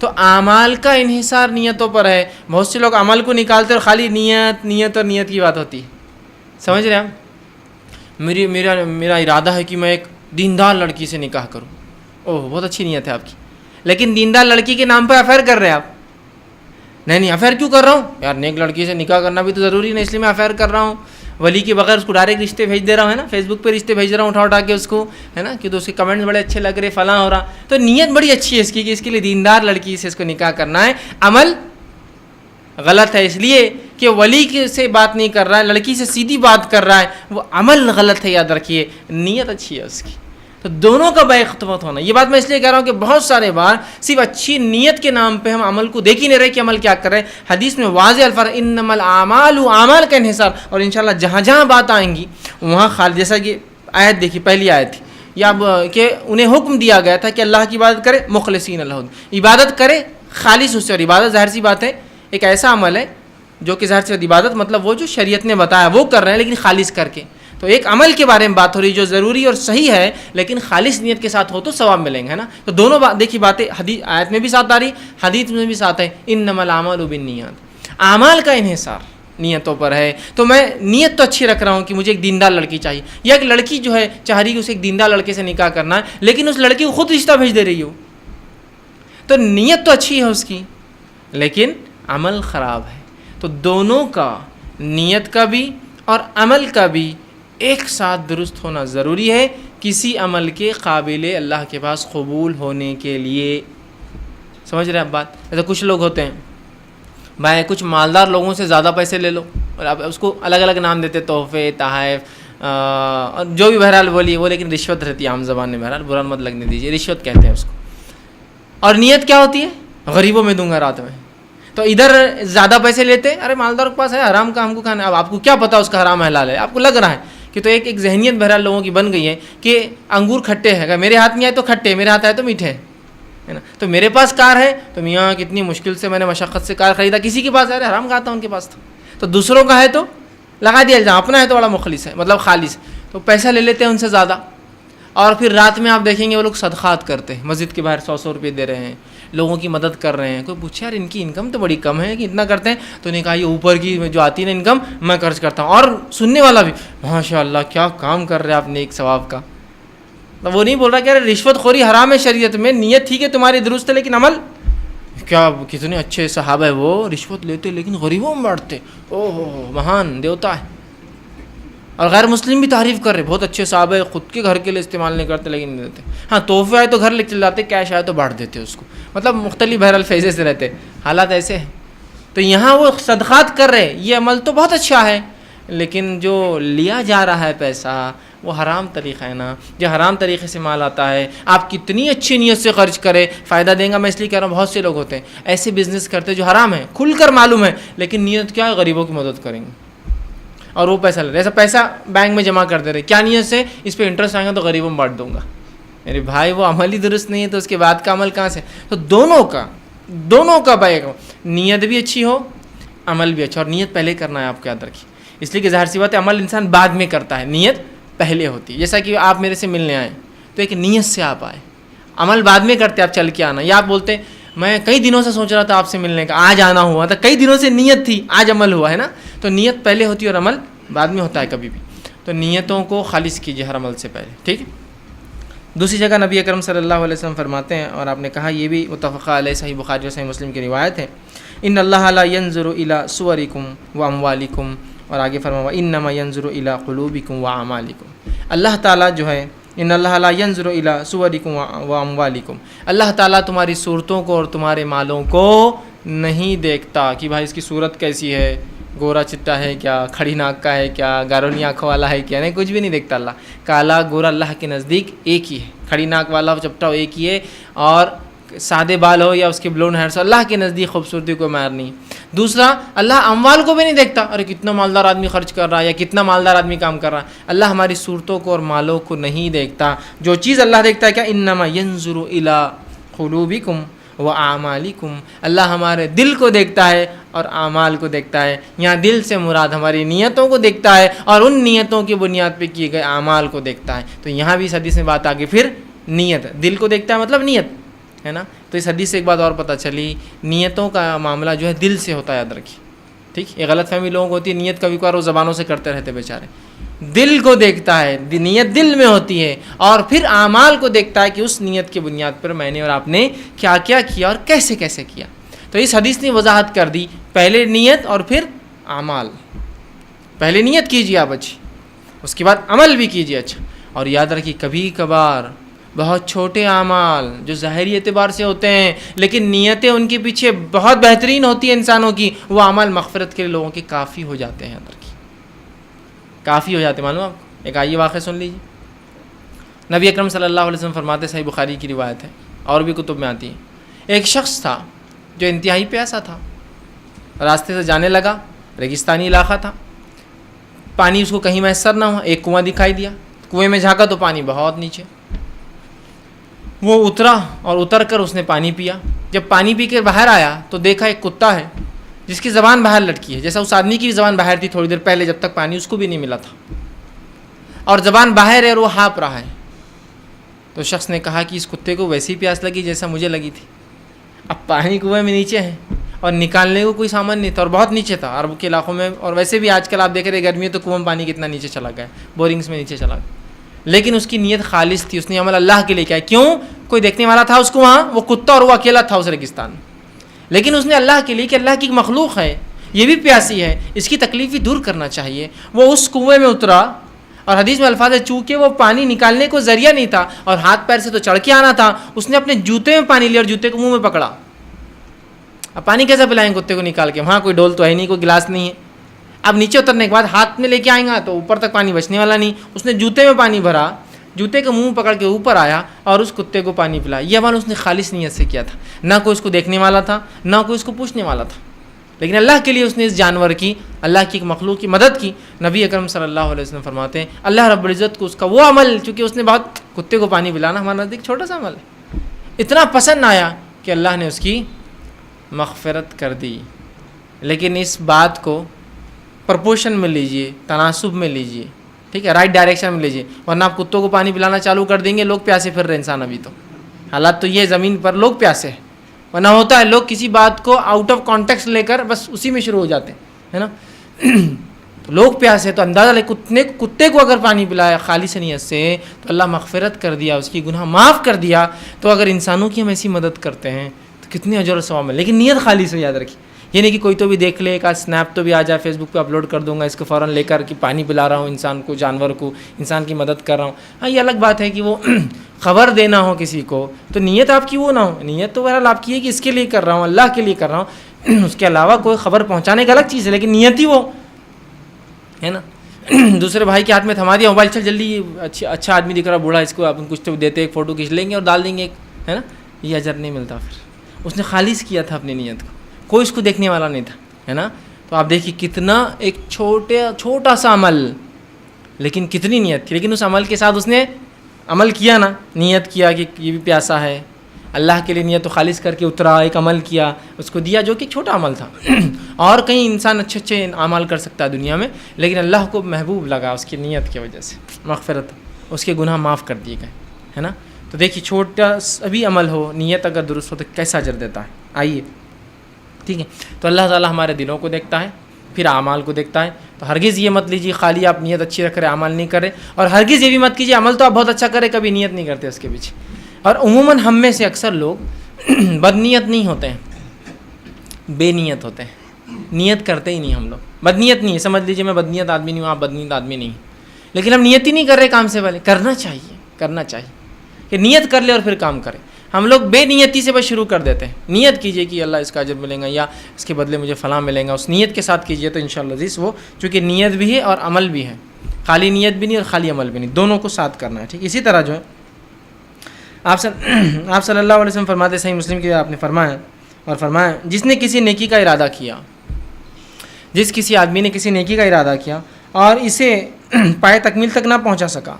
تو اعمال کا انحصار نیتوں پر ہے. بہت سے لوگ عمل کو نکالتے اور خالی نیت اور نیت کی بات ہوتی ہے. سمجھ رہے آپ؟ میرا ارادہ ہے کہ میں ایک دیندار لڑکی سے نکاح کروں. اوہ بہت اچھی نیت ہے آپ کی, لیکن دیندار لڑکی کے نام پہ افیئر کر رہے ہیں آپ. نہیں افیئر کیوں کر رہا ہوں یار, نیک لڑکی سے نکاح کرنا بھی تو ضروری نہیں, اس لیے میں افیئر کر رہا ہوں. ولی کے بغیر اس کو ڈائریکٹ رشتے بھیج دے رہا ہوں, ہے نا, فیس بک پہ رشتے بھیج رہا ہوں اٹھا کے اس کو, ہے نا, کہ تو اس کے کمنٹس بڑے اچھے لگ رہے, فلاں ہو رہا. تو نیت بڑی اچھی ہے اس کی کہ اس کے لیے دیندار لڑکی سے اس کو نکاح کرنا ہے. عمل غلط ہے اس لیے کہ ولی سے بات نہیں کر رہا ہے, لڑکی سے سیدھی بات کر رہا ہے, وہ عمل غلط ہے. یاد رکھیے نیت اچھی ہے اس کی. تو دونوں کا باختلاف ہونا, یہ بات میں اس لیے کہہ رہا ہوں کہ بہت سارے بار صرف اچھی نیت کے نام پہ ہم عمل کو دیکھ ہی نہیں رہے کہ عمل کیا کر رہے ہیں. حدیث میں واضح الفاظ انما الاعمال, اعمال کا انحصار, اور انشاءاللہ جہاں جہاں بات آئیں گی وہاں خالص, جیسا کہ آیت دیکھی, پہلی آیت تھی یا کہ انہیں حکم دیا گیا تھا کہ اللہ کی عبادت کرے, مخلصین اللہ, عبادت کرے خالص اس سے. اور عبادت ظاہر سی بات ہے ایک ایسا عمل ہے جو کہ ظاہر سی عبادت مطلب وہ جو شریعت نے بتایا وہ کر رہے ہیں لیکن خالص کر کے. تو ایک عمل کے بارے میں بات ہو رہی جو ضروری اور صحیح ہے لیکن خالص نیت کے ساتھ ہو تو ثواب ملیں گے, ہے نا. تو دونوں دیکھیے باتیں حدیث آیت میں بھی ساتھ آ رہی, حدیث میں بھی ساتھ ہے, انما الاعمال بالنیات. اعمال کا انحصار نیتوں پر ہے. تو میں نیت تو اچھی رکھ رہا ہوں کہ مجھے ایک دیندار لڑکی چاہیے, یا ایک لڑکی جو ہے چاہ رہی ہے اسے ایک دیندار لڑکے سے نکاح کرنا ہے لیکن اس لڑکی کو خود رشتہ بھیج دے رہی ہو, تو نیت تو اچھی ہے اس کی لیکن عمل خراب ہے. تو دونوں کا, نیت کا بھی اور عمل کا بھی ایک ساتھ درست ہونا ضروری ہے کسی عمل کے قابل اللہ کے پاس قبول ہونے کے لیے. سمجھ رہے ہیں آپ بات؟ ایسا کچھ لوگ ہوتے ہیں بھائی, کچھ مالدار لوگوں سے زیادہ پیسے لے لو اور آپ اس کو الگ الگ نام دیتے, تحفے, تحائف اور جو بھی بہرحال بولیے وہ, لیکن رشوت رہتی ہے عام زبان میں, بہرحال برا مت لگنے دیجیے, رشوت کہتے ہیں اس کو. اور نیت کیا ہوتی ہے, غریبوں میں دوں گا رات میں. تو ادھر زیادہ پیسے لیتے, ارے مالدار کے پاس ہے, حرام کا ہم کو کھانا. اب آپ کو کیا پتا اس کا حرام حلال ہے, آپ کو لگ رہا ہے کہ, تو ایک ذہنیت بہرحال لوگوں کی بن گئی ہے کہ انگور کھٹے ہیں, اگر میرے ہاتھ میں آئے تو کھٹے, میرے ہاتھ آئے تو میٹھے, ہے نا. تو میرے پاس کار ہے تو میاں کتنی مشکل سے میں نے مشقت سے کار خریدا, کسی کے پاس ہے حرام کھاتا ہوں ان کے پاس. تو دوسروں کا ہے تو لگا دیا الزام، اپنا ہے تو بڑا مخلص ہے، مطلب خالص، تو پیسہ لے لیتے ہیں ان سے زیادہ. اور پھر رات میں آپ دیکھیں گے وہ لوگ صدقات کرتے ہیں، مسجد کے باہر 100 روپئے دے رہے ہیں، لوگوں کی مدد کر رہے ہیں. کوئی پوچھے یار ان کی انکم تو بڑی کم ہے کہ اتنا کرتے ہیں؟ تو انہوں نے کہا یہ اوپر کی جو آتی ہے نا انکم میں خرچ کرتا ہوں. اور سننے والا بھی ماشاء اللہ کیا کام کر رہے ہیں آپ نیک ثواب کا. تو وہ نہیں بول رہا کہ ارے رشوت خوری حرام ہے شریعت میں، نیت ٹھیک ہے تمہاری درست ہے لیکن عمل کیا. کتنے اچھے صحابہ ہے وہ رشوت لیتے لیکن غریبوں میں بانٹتے، او ہو مہان دیوتا ہے. اور غیر مسلم بھی تعریف کر رہے بہت اچھے صحابہ ہے، خود کے گھر کے لیے استعمال نہیں کرتے لیکن نہیں دیتے. ہاں تحفے آئے تو گھر لے چل جاتے، کیش آئے تو بانٹ دیتے اس کو، مطلب مختلف بہرحال فیزے سے رہتے، حالات ایسے ہیں. تو یہاں وہ صدقات کر رہے، یہ عمل تو بہت اچھا ہے لیکن جو لیا جا رہا ہے پیسہ وہ حرام طریقہ ہے نا. جو حرام طریقے سے مال آتا ہے آپ کتنی اچھی نیت سے خرچ کرے فائدہ دیں گا. میں اس لیے کہہ رہا ہوں بہت سے لوگ ہوتے ہیں ایسے بزنس کرتے جو حرام ہے، کھل کر معلوم ہے لیکن نیت کیا ہے غریبوں کی مدد کریں گے اور وہ پیسہ لے رہے. ایسا پیسہ بینک میں جمع کر دے رہے، کیا نیت سے اس پہ انٹرسٹ آئے گا تو غریبوں میں بانٹ دوں گا. میرے بھائی وہ عمل ہی درست نہیں ہے تو اس کے بعد کا عمل کہاں سے؟ تو دونوں کا بھائی نیت بھی اچھی ہو عمل بھی اچھا. اور نیت پہلے کرنا ہے آپ کو یاد رکھیے، اس لیے کہ ظاہر سی بات ہے عمل انسان بعد میں کرتا ہے، نیت پہلے ہوتی ہے. جیسا کہ آپ میرے سے ملنے آئے تو ایک نیت سے آپ آئے، عمل بعد میں کرتے آپ چل کے آنا. یا آپ بولتے میں کئی دنوں سے سوچ رہا تھا آپ سے ملنے کا، آج آنا ہوا تھا، کئی دنوں سے نیت تھی آج عمل ہوا ہے نا. تو نیت پہلے ہوتی ہے اور عمل بعد میں ہوتا ہے کبھی بھی. تو نیتوں کو خالص کیجیے ہر عمل سے پہلے، ٹھیک ہے. دوسری جگہ نبی اکرم صلی اللہ علیہ وسلم فرماتے ہیں اور آپ نے کہا یہ بھی متفق علیہ صحیح بخاری اور صحیح مسلم کی روایت ہے، ان اللہ لا ينظر الى صورکم واموالکم، اور آگے فرمایا انما ينظر الى قلوبکم واعمالکم. اللہ تعالیٰ جو ہے ان اللہ لا ينظر الى صورکم واموالکم، اللہ تعالیٰ تمہاری صورتوں کو اور تمہارے مالوں کو نہیں دیکھتا کہ بھائی اس کی صورت کیسی ہے، گورا چٹا ہے کیا، کھڑی ناک کا ہے کیا، گارونی آنکھوں والا ہے کیا، نہیں کچھ بھی نہیں دیکھتا. اللہ کالا گورا اللہ کے نزدیک ایک ہی ہے، کھڑی ناک والا چپٹا ہو ایک ہی ہے، اور سادے بال ہو یا اس کے بلونڈ ہیئرس ہو، اللہ کے نزدیک خوبصورتی کو معیار نہیں. دوسرا اللہ اموال کو بھی نہیں دیکھتا، ارے کتنا مالدار آدمی خرچ کر رہا ہے یا کتنا مالدار آدمی کام کر رہا ہے. اللہ ہماری صورتوں کو اور مالوں کو نہیں دیکھتا. جو چیز اللہ دیکھتا ہے کیا، انما ينظر الى قلوبکم واعمالکم، اللہ ہمارے دل کو دیکھتا ہے اور اعمال کو دیکھتا ہے. یہاں دل سے مراد ہماری نیتوں کو دیکھتا ہے اور ان نیتوں کی بنیاد پہ کیے گئے اعمال کو دیکھتا ہے. تو یہاں بھی اس حدیث میں بات آگے پھر نیت، دل کو دیکھتا ہے مطلب نیت ہے نا. تو اس حدیث سے ایک بات اور پتہ چلی، نیتوں کا معاملہ جو ہے دل سے ہوتا ہے، یاد رکھیے ٹھیک. یہ غلط فہمی لوگوں کو ہوتی ہے، نیت کبھی کبھار وہ زبانوں سے کرتے رہتے بیچارے. دل کو دیکھتا ہے، نیت دل میں ہوتی ہے، اور پھر اعمال کو دیکھتا ہے کہ اس نیت کی بنیاد پر میں نے اور آپ نے کیا کیا کیا اور کیسے کیسے کیا. تو اس حدیث نے وضاحت کر دی، پہلے نیت اور پھر اعمال. پہلے نیت کیجیے آپ اچھی، اس کے بعد عمل بھی کیجیے اچھا. اور یاد رکھیے کبھی کبھار بہت چھوٹے اعمال جو ظاہری اعتبار سے ہوتے ہیں لیکن نیتیں ان کے پیچھے بہت بہترین ہوتی ہیں انسانوں کی، وہ اعمال مغفرت کے لوگوں کے کافی ہو جاتے ہیں. یاد رکھیے کافی ہو جاتے ہیں. معلوم آپ کو ایک آئیے واقعہ سن لیجیے. نبی اکرم صلی اللہ علیہ وسلم فرماتے، صحیح بخاری کی روایت ہے اور بھی کتب میں آتی ہے، ایک شخص تھا جو انتہائی پیاسا تھا، راستے سے جانے لگا، ریگستانی علاقہ تھا، پانی اس کو کہیں میسر نہ ہوا. ایک کنواں دکھائی دیا، کنویں میں جھانکا تو پانی بہت نیچے. وہ اترا اور اتر کر اس نے پانی پیا. جب پانی پی کے باہر آیا تو دیکھا ایک کتا ہے جس کی زبان باہر لٹکی ہے، جیسا اس آدمی کی بھی زبان باہر تھی تھوڑی دیر پہلے جب تک پانی اس کو بھی نہیں ملا تھا، اور زبان باہر ہے اور وہ ہانپ رہا ہے. تو شخص نے کہا کہ اس کتے کو ویسی پیاس لگی جیسا مجھے لگی تھی. اب پانی کنویں میں نیچے ہے اور نکالنے کو کوئی سامان نہیں تھا اور بہت نیچے تھا عرب کے علاقوں میں. اور ویسے بھی آج کل آپ دیکھ رہے گرمی ہے تو کنواں میں پانی کتنا نیچے چلا گیا، بورنگس میں نیچے چلا گیا. لیکن اس کی نیت خالص تھی، اس نے عمل اللہ کے لیے کیا. کیوں؟ کوئی دیکھنے والا تھا اس کو وہاں، وہ کتا اور وہ اکیلا تھا اس ریگستان میں، لیکن اس نے اللہ کے لیے کہ اللہ کی ایک مخلوق ہے، یہ بھی پیاسی ہے، اس کی تکلیف بھی دور کرنا چاہیے. وہ اس کنویں میں اترا، اور حدیث میں الفاظ ہے چونکہ وہ پانی نکالنے کو ذریعہ نہیں تھا اور ہاتھ پیر سے تو چڑھ کے آنا تھا، اس نے اپنے جوتے میں پانی لیا اور جوتے کو منہ میں پکڑا. اب پانی کیسے پلائیں کتے کو نکال کے؟ وہاں کوئی ڈول تو ہے نہیں، کوئی گلاس نہیں ہے. اب نیچے اترنے کے بعد ہاتھ میں لے کے آئیں گا تو اوپر تک پانی بچنے والا نہیں. اس نے جوتے میں پانی بھرا، جوتے کا منہ پکڑ کے اوپر آیا اور اس کتے کو پانی پلایا. یہ عمل اس نے خالص نیت سے کیا تھا، نہ کوئی اس کو دیکھنے والا تھا، نہ کوئی اس کو پوچھنے والا تھا، لیکن اللہ کے لیے اس نے اس جانور کی، اللہ کی ایک مخلوق کی مدد کی. نبی اکرم صلی اللہ علیہ وسلم فرماتے ہیں اللہ رب العزت کو اس کا وہ عمل، چونکہ اس نے بہت کتے کو پانی پلانا ہمارے نزدیک چھوٹا سا عمل ہے، اتنا پسند آیا کہ اللہ نے اس کی مغفرت کر دی. لیکن اس بات کو پرپورشن میں لیجئے، تناسب میں لیجئے، ٹھیک ہے، رائٹ ڈائریکشن میں لیجئے، ورنہ آپ کتوں کو پانی پلانا چالو کر دیں گے، لوگ پیاسے پھر رہے انسان ابھی تو حالات تو یہ زمین پر لوگ پیاسے ہیں، ورنہ ہوتا ہے لوگ کسی بات کو آؤٹ آف کانٹیکسٹ لے کر بس اسی میں شروع ہو جاتے ہیں، ہے نا. تو لوگ پیاسے تو اندازہ لے کتے کو اگر پانی پلایا خالص نیت سے تو اللہ مغفرت کر دیا، اس کی گناہ معاف کر دیا. تو اگر انسانوں کی ہم ایسی مدد کرتے ہیں تو کتنے اجر و ثواب ہے، لیکن نیت خالص ہو، یاد رکھیے. یہ نہیں کہ کوئی تو بھی دیکھ لے، ایک اسنیپ تو بھی آ جائے فیس بک پہ اپلوڈ کر دوں گا اس کو فوراً لے کر کہ پانی پلا رہا ہوں انسان کو، جانور کو، انسان کی مدد کر رہا ہوں. ہاں یہ الگ بات ہے کہ وہ خبر دینا ہو کسی کو تو نیت آپ کی وہ نہ ہو. نیت تو بہرحال آپ کی ہے کہ اس کے لیے کر رہا ہوں، اللہ کے لیے کر رہا ہوں، اس کے علاوہ کوئی خبر پہنچانے کا الگ چیز ہے، لیکن نیت ہی وہ ہے نا. دوسرے بھائی کے ہاتھ میں تھما دیا موبائل، چل جلدی، اچھا آدمی دکھ رہا بوڑھا، اس کو آپ کچھ تو دیتے، ایک فوٹو کھینچ لیں گے اور ڈال دیں گے ایک، ہے نا. یہ اجر نہیں ملتا. پھر اس نے خالص کیا تھا اپنی نیت کو، کوئی اس کو دیکھنے والا نہیں تھا، ہے نا. تو آپ دیکھیے کتنا ایک چھوٹا سا عمل، لیکن کتنی نیت کی. لیکن اس عمل کے ساتھ اس نے عمل کیا نا، نیت کیا کہ یہ بھی پیاسا ہے، اللہ کے لیے نیت تو خالص کر کے اترا، ایک عمل کیا، اس کو دیا، جو کہ چھوٹا عمل تھا. اور کہیں انسان اچھے اعمال کر سکتا ہے دنیا میں، لیکن اللہ کو محبوب لگا اس کی نیت کی وجہ سے، مغفرت، اس کے گناہ معاف کر دیے گئے، ہے نا. تو دیکھیے چھوٹا بھی عمل ہو، نیت اگر درست ہو تو کیسا اجر دیتا ہے. آئیے ٹھیک ہے. تو اللہ تعالیٰ ہمارے دلوں کو دیکھتا ہے، پھر اعمال کو دیکھتا ہے. تو ہرگز یہ مت لیجیے خالی آپ نیت اچھی رکھ رہے عمل نہیں کرے، اور ہرگز یہ بھی مت کیجیے عمل تو آپ بہت اچھا کرے کبھی نیت نہیں کرتے اس کے پیچھے. اور عموماً ہم میں سے اکثر لوگ بد نیت نہیں ہوتے ہیں، بے نیت ہوتے ہیں. نیت کرتے ہی نہیں ہم لوگ، بد نیت نہیں ہے. سمجھ لیجیے میں بد نیت آدمی نہیں ہوں، آپ بد نیت آدمی نہیں، لیکن ہم نیت ہی نہیں کر رہے کام سے پہلے. کرنا چاہیے کہ نیت کر لے اور پھر کام کرے. ہم لوگ بے نیتی سے بس شروع کر دیتے ہیں. نیت کیجئے کہ اللہ اس کا اجر ملے گا یا اس کے بدلے مجھے فلاں ملے گا، اس نیت کے ساتھ کیجئے تو انشاءاللہ عزیز وہ چونکہ نیت بھی ہے اور عمل بھی ہے، خالی نیت بھی نہیں اور خالی عمل بھی نہیں، دونوں کو ساتھ کرنا ہے. ٹھیک اسی طرح جو ہے آپ صلی اللہ علیہ وسلم فرماتے، صحیح مسلم کی آپ نے فرمایا جس نے کسی نیکی کا ارادہ کیا، جس کسی آدمی نے کسی نیکی کا ارادہ کیا اور اسے پائے تکمیل تک نہ پہنچا سکا.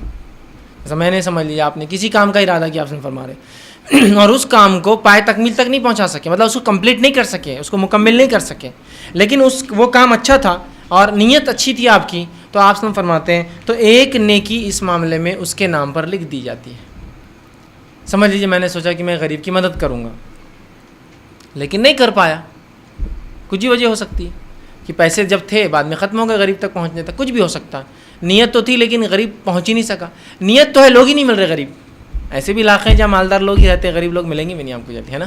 جیسا میں نے سمجھ لیا آپ نے کسی کام کا ارادہ کیا، آپ نے فرما رہے اور اس کام کو پائے تکمیل تک نہیں پہنچا سکے، مطلب اس کو کمپلیٹ نہیں کر سکے، اس کو مکمل نہیں کر سکے، لیکن وہ کام اچھا تھا اور نیت اچھی تھی آپ کی، تو آپ سے فرماتے ہیں تو ایک نیکی اس معاملے میں اس کے نام پر لکھ دی جاتی ہے. سمجھ لیجیے میں نے سوچا کہ میں غریب کی مدد کروں گا، لیکن نہیں کر پایا، کچھ ہی وجہ ہو سکتی ہے کہ پیسے جب تھے بعد میں ختم ہو گئے غریب تک پہنچنے تک، کچھ بھی ہو سکتا ہے. نیت تو تھی لیکن غریب پہنچ ہی نہیں سکا. نیت تو ہے، لوگ ہی نہیں مل رہے غریب. ایسے بھی علاقے ہیں جہاں مالدار لوگ ہی رہتے ہیں، غریب لوگ ملیں گے بھی نہیں آپ کو جلدی، ہے نا.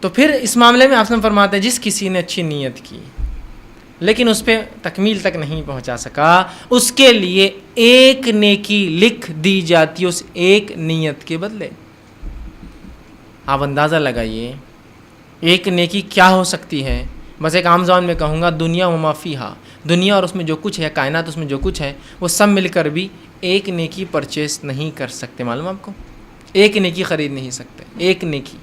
تو پھر اس معاملے میں آپ سے فرماتے ہیں جس کسی نے اچھی نیت کی لیکن اس پہ تکمیل تک نہیں پہنچا سکا، اس کے لیے ایک نیکی لکھ دی جاتی ہے اس ایک نیت کے بدلے. آپ اندازہ لگائیے ایک نیکی کیا ہو سکتی ہے. بس ایک عام زبان میں کہوں گا، دنیا و ما فیہا، دنیا اور اس میں جو کچھ ہے، کائنات اس میں جو کچھ ہے، وہ سب مل کر بھی ایک نیکی پرچیز نہیں کر سکتے. معلوم آپ کو، ایک نیکی خرید نہیں سکتے. ایک نیکی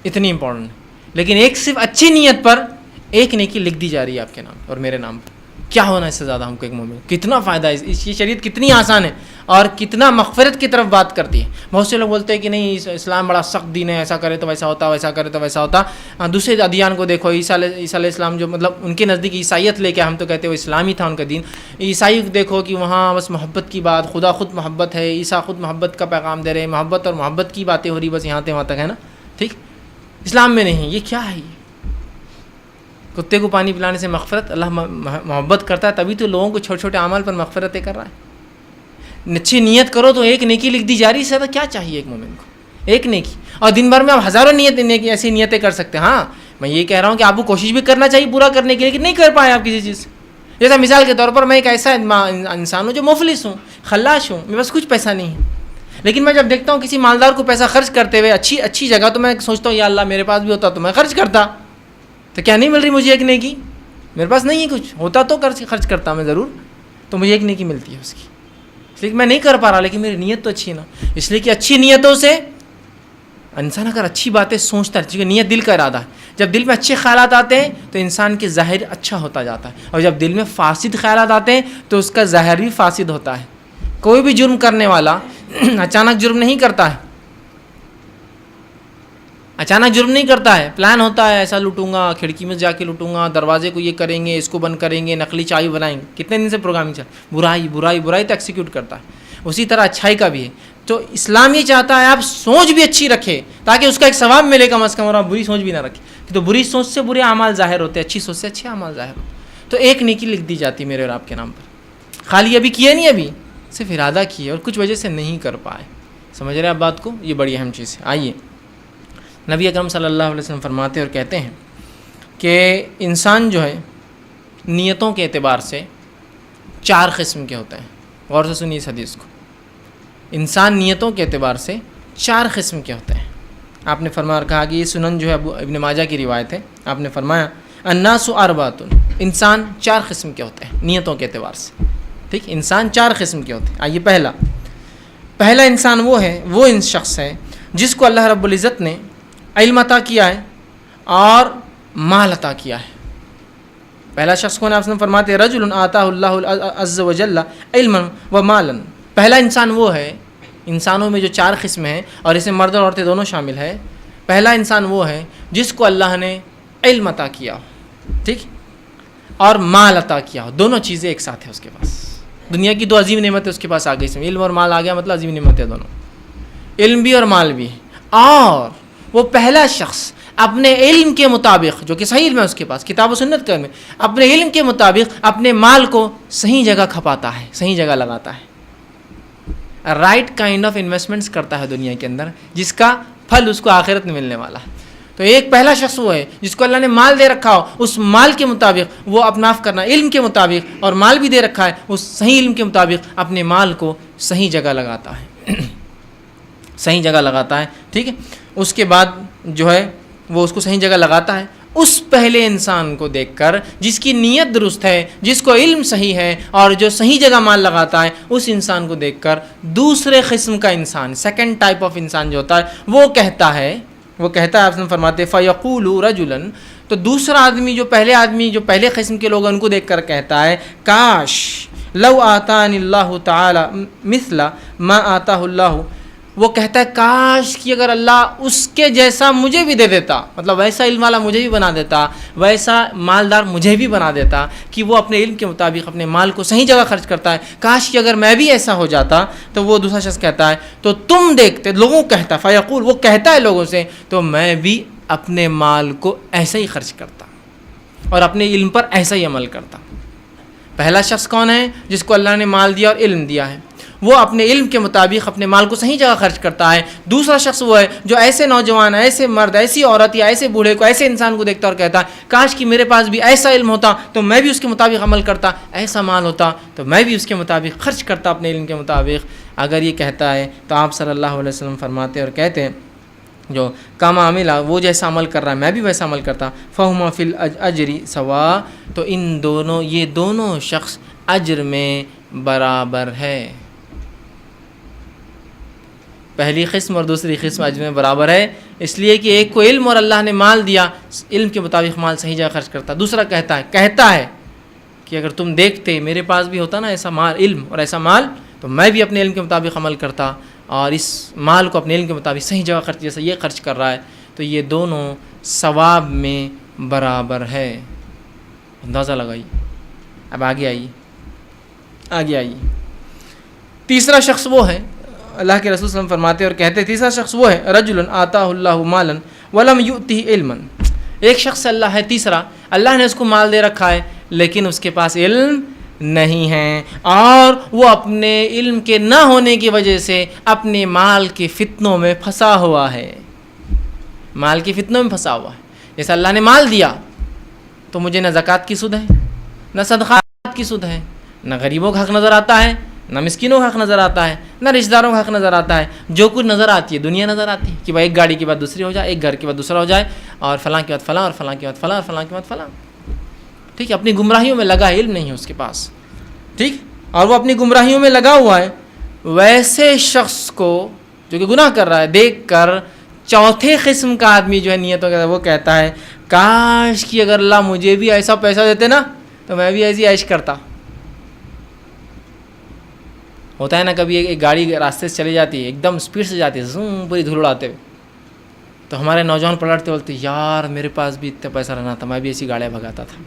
اتنی امپورٹنٹ ہے، لیکن ایک صرف اچھی نیت پر ایک نیکی لکھ دی جا رہی ہے آپ کے نام اور میرے نام پر. کیا ہونا اس سے زیادہ ہم کو ایک مومن، کتنا فائدہ ہے. اس کی شریعت کتنی آسان ہے اور کتنا مغفرت کی طرف بات کرتی ہے. بہت سے لوگ بولتے ہیں کہ نہیں اسلام بڑا سخت دین ہے، ایسا کرے تو ویسا ہوتا، ویسا کرے تو ویسا ہوتا. دوسرے ادیان کو دیکھو، عیسیٰ علیہ السلام جو مطلب ان کے نزدیک عیسائیت لے کے ہم تو کہتے ہیں وہ اسلامی تھا ان کا دین. عیسائی دیکھو کہ وہاں بس محبت کی بات، خدا خود محبت ہے، عیسیٰ خود محبت کا پیغام دے رہے ہیں، محبت اور محبت کی باتیں ہو رہی بس یہاں وہاں تک، ہے نا. ٹھیک، اسلام میں نہیں. یہ کیا ہے؟ کتے کو پانی پلانے سے مغفرت؟ اللہ محبت کرتا ہے تبھی تو لوگوں کو چھوٹے چھوٹے اعمال پر مغفرتیں کر رہا ہے. اچھی نیت کرو تو ایک نیکی لکھ دی جا رہی ہے. سے کیا چاہیے ایک مومن کو؟ ایک نیکی. اور دن بھر میں آپ ہزاروں ایسی نیتیں کر سکتے ہیں. ہاں میں یہ کہہ رہا ہوں کہ آپ کو کوشش بھی کرنا چاہیے پورا کرنے کے لیے، لیکن نہیں کر پائے آپ کسی چیز سے. جیسا مثال کے طور پر میں ایک ایسا انسان ہوں جو مفلس ہوں، خلاش ہوں، میرے پاس کچھ پیسہ نہیں ہے، لیکن میں جب دیکھتا ہوں کسی مالدار کو پیسہ خرچ کرتے ہوئے اچھی جگہ، تو میں سوچتا ہوں یا اللہ میرے پاس بھی ہوتا تو میں خرچ کرتا. تو کیا نہیں مل رہی مجھے ایک نیکی؟ میرے پاس نہیں ہے کچھ، ہوتا تو خرچ کرتا میں ضرور، تو مجھے ایک نیکی ملتی ہے اس کی. اس لیے کہ میں نہیں کر پا رہا، لیکن میری نیت تو اچھی ہے نا. اس لیے کہ اچھی نیتوں سے انسان اگر اچھی باتیں سوچتا ہے، کیونکہ نیت دل کا ارادہ ہے. جب دل میں اچھے خیالات آتے ہیں تو انسان کے ظاہر اچھا ہوتا جاتا ہے، اور جب دل میں فاسد خیالات آتے ہیں تو اس کا ظاہر بھی فاسد ہوتا ہے. کوئی بھی جرم کرنے والا اچانک جرم نہیں کرتا ہے. اچانک جرم نہیں کرتا ہے، پلان ہوتا ہے ایسا لوٹوں گا، کھڑکی میں جا کے لوٹوں گا، دروازے کو یہ کریں گے، اس کو بند کریں گے، نقلی چابی بنائیں گے، کتنے دن سے پروگرامنگ چل، برائی برائی برائی تو ایکسیکیوٹ کرتا ہے. اسی طرح اچھائی کا بھی ہے. تو اسلام یہ چاہتا ہے آپ سوچ بھی اچھی رکھے تاکہ اس کا ایک ثواب ملے کم از کم، اور آپ بری سوچ بھی نہ رکھے. تو بری سوچ سے برے اعمال ظاہر ہوتے ہیں، اچھی سوچ سے اچھے اعمال ظاہر ہوتے ہیں. تو ایک نیکی لکھ دی جاتی میرے اور آپ کے نام پر. خالی ابھی کیا نہیں، ابھی صرف ارادہ کیے اور کچھ وجہ سے نہیں کر پائے. سمجھ رہے آپ بات کو؟ یہ بڑی اہم چیز ہے. آئیے نبی اکرم صلی اللہ علیہ وسلم فرماتے اور کہتے ہیں کہ انسان جو ہے نیتوں کے اعتبار سے 4 قسم کے ہوتے ہیں. غور سے سنیے اس حدیث کو. انسان نیتوں کے اعتبار سے 4 قسم کے ہوتے ہیں. آپ نے فرمایا اور کہا کہ یہ سنن جو ہے ابن ماجہ کی روایت ہے. آپ نے فرمایا الناس اربعۃ، انسان 4 قسم کے ہوتے ہیں نیتوں کے اعتبار سے. ٹھیک، انسان 4 قسم کے ہوتے ہیں. آئیے پہلا انسان وہ شخص ہے جس کو اللہ رب العزت نے علم عطا کیا ہے اور مال عطا کیا ہے. پہلا شخص کون ہے؟ آپ نے فرماتے رجل آتاہ اللہ عز وجل علما و مالا. پہلا انسان وہ ہے، انسانوں میں جو 4 قسم ہیں اور اس میں مرد اور عورتیں دونوں شامل ہیں. پہلا انسان وہ ہے جس کو اللہ نے علم عطا کیا ہو، ٹھیک، اور مال عطا کیا ہو. دونوں چیزیں ایک ساتھ ہیں اس کے پاس. دنیا کی 2 عظیم نعمتیں اس کے پاس آ گئی. اس میں علم اور مال آ گیا، مطلب عظیم نعمتیں دونوں، علم بھی اور مال بھی. اور وہ پہلا شخص اپنے علم کے مطابق، جو کہ صحیح علم ہے اس کے پاس کتاب و سنت میں، اپنے علم کے مطابق اپنے مال کو صحیح جگہ کھپاتا ہے، صحیح جگہ لگاتا ہے. رائٹ کائنڈ آف انویسٹمنٹس کرتا ہے دنیا کے اندر، جس کا پھل اس کو آخرت میں ملنے والا ہے. تو ایک پہلا شخص وہ ہے جس کو اللہ نے مال دے رکھا ہو، اس مال کے مطابق وہ اپناف کرنا، علم کے مطابق، اور مال بھی دے رکھا ہے اس صحیح علم کے مطابق اپنے مال کو صحیح جگہ لگاتا ہے، صحیح جگہ لگاتا ہے. ٹھیک ہے، اس کے بعد جو ہے وہ اس کو صحیح جگہ لگاتا ہے. اس پہلے انسان کو دیکھ کر جس کی نیت درست ہے، جس کو علم صحیح ہے اور جو صحیح جگہ مال لگاتا ہے، اس انسان کو دیکھ کر دوسرے قسم کا انسان، سیکنڈ ٹائپ آف انسان جو ہوتا ہے وہ کہتا ہے آپ نے فرماتے فیقول رجلا. تو دوسرا آدمی جو پہلے قسم کے لوگ ہیں ان کو دیکھ کر کہتا ہے کاش لو آتانی اللہ تعالی مثل ما آتاہ اللہ. وہ کہتا ہے کاش کہ اگر اللہ اس کے جیسا مجھے بھی دے دیتا، مطلب ویسا علم والا مجھے بھی بنا دیتا، ویسا مالدار مجھے بھی بنا دیتا کہ وہ اپنے علم کے مطابق اپنے مال کو صحیح جگہ خرچ کرتا ہے. کاش کہ اگر میں بھی ایسا ہو جاتا. تو وہ دوسرا شخص کہتا ہے تو تم دیکھتے، لوگوں کہتا فیقول، وہ کہتا ہے لوگوں سے، تو میں بھی اپنے مال کو ایسا ہی خرچ کرتا اور اپنے علم پر ایسا ہی عمل کرتا. پہلا شخص کون ہے؟ جس کو اللہ نے مال دیا اور علم دیا ہے، وہ اپنے علم کے مطابق اپنے مال کو صحیح جگہ خرچ کرتا ہے. دوسرا شخص وہ ہے جو ایسے نوجوان، ایسے مرد، ایسی عورت یا ایسے بوڑھے کو، ایسے انسان کو دیکھتا اور کہتا ہے کاش کہ میرے پاس بھی ایسا علم ہوتا تو میں بھی اس کے مطابق عمل کرتا، ایسا مال ہوتا تو میں بھی اس کے مطابق خرچ کرتا اپنے علم کے مطابق. اگر یہ کہتا ہے تو آپ صلی اللہ علیہ وسلم فرماتے اور کہتے ہیں جو کام عاملہ، وہ جیسا عمل کر رہا ہے میں بھی ویسا عمل کرتا، فہما فی الاجر سوا. تو یہ دونوں شخص اجر میں برابر ہے. پہلی قسم اور دوسری قسم اجر میں برابر ہے، اس لیے کہ ایک کو علم اور اللہ نے مال دیا، علم کے مطابق مال صحیح جگہ خرچ کرتا. دوسرا کہتا ہے کہ اگر تم دیکھتے میرے پاس بھی ہوتا نا ایسا مال، علم اور ایسا مال، تو میں بھی اپنے علم کے مطابق عمل کرتا اور اس مال کو اپنے علم کے مطابق صحیح جگہ خرچ، جیسا یہ خرچ کر رہا ہے. تو یہ دونوں ثواب میں برابر ہے. اندازہ لگائیے. اب آگے آئیے. تیسرا شخص وہ ہے، اللہ کے رسول صلی اللہ علیہ وسلم فرماتے اور کہتے، تیسرا شخص وہ ہے رجل آتاہ اللہ مالا ولم یؤتہ علما. ایک شخص اللہ ہے تیسرا، اللہ نے اس کو مال دے رکھا ہے لیکن اس کے پاس علم نہیں ہے، اور وہ اپنے علم کے نہ ہونے کی وجہ سے اپنے مال کے فتنوں میں پھنسا ہوا ہے. مال کے فتنوں میں پھنسا ہوا ہے. جیسے اللہ نے مال دیا تو مجھے نہ زکوٰۃ کی سود ہے، نہ صدقات کی سود ہے، نہ غریبوں کا حق نظر آتا ہے، نہ مسکینوں کا حق نظر آتا ہے، نہ رشتہ داروں کا حق نظر آتا ہے. جو کچھ نظر آتی ہے دنیا نظر آتی ہے کہ بھائی ایک گاڑی کے بعد دوسری ہو جائے، ایک گھر کے بعد دوسرا ہو جائے، اور فلاں کے بعد فلاں، اور فلاں کے بعد فلاں، اور فلاں کے بعد فلاں. ٹھیک ہے، اپنی گمراہیوں میں لگا ہے، علم نہیں ہے اس کے پاس. ٹھیک، اور وہ اپنی گمراہیوں میں لگا ہوا ہے. ویسے شخص کو جو کہ گناہ کر رہا ہے دیکھ کر چوتھے قسم کا آدمی جو ہے نیتوں کا، وہ کہتا ہے کاش کہ اگر اللہ مجھے بھی ایسا پیسہ دیتے نا تو میں بھی ایسی عیش کرتا. ہوتا ہے نا کبھی ایک گاڑی راستے سے چلی جاتی ہے، ایک دم اسپیڈ سے جاتی ہے، زوم پوری دھول اڑاتے ہوئے، تو ہمارے نوجوان پلٹتے بولتے یار میرے پاس بھی اتنا پیسہ رہنا تھا، میں بھی ایسی گاڑیاں بھگاتا تھا.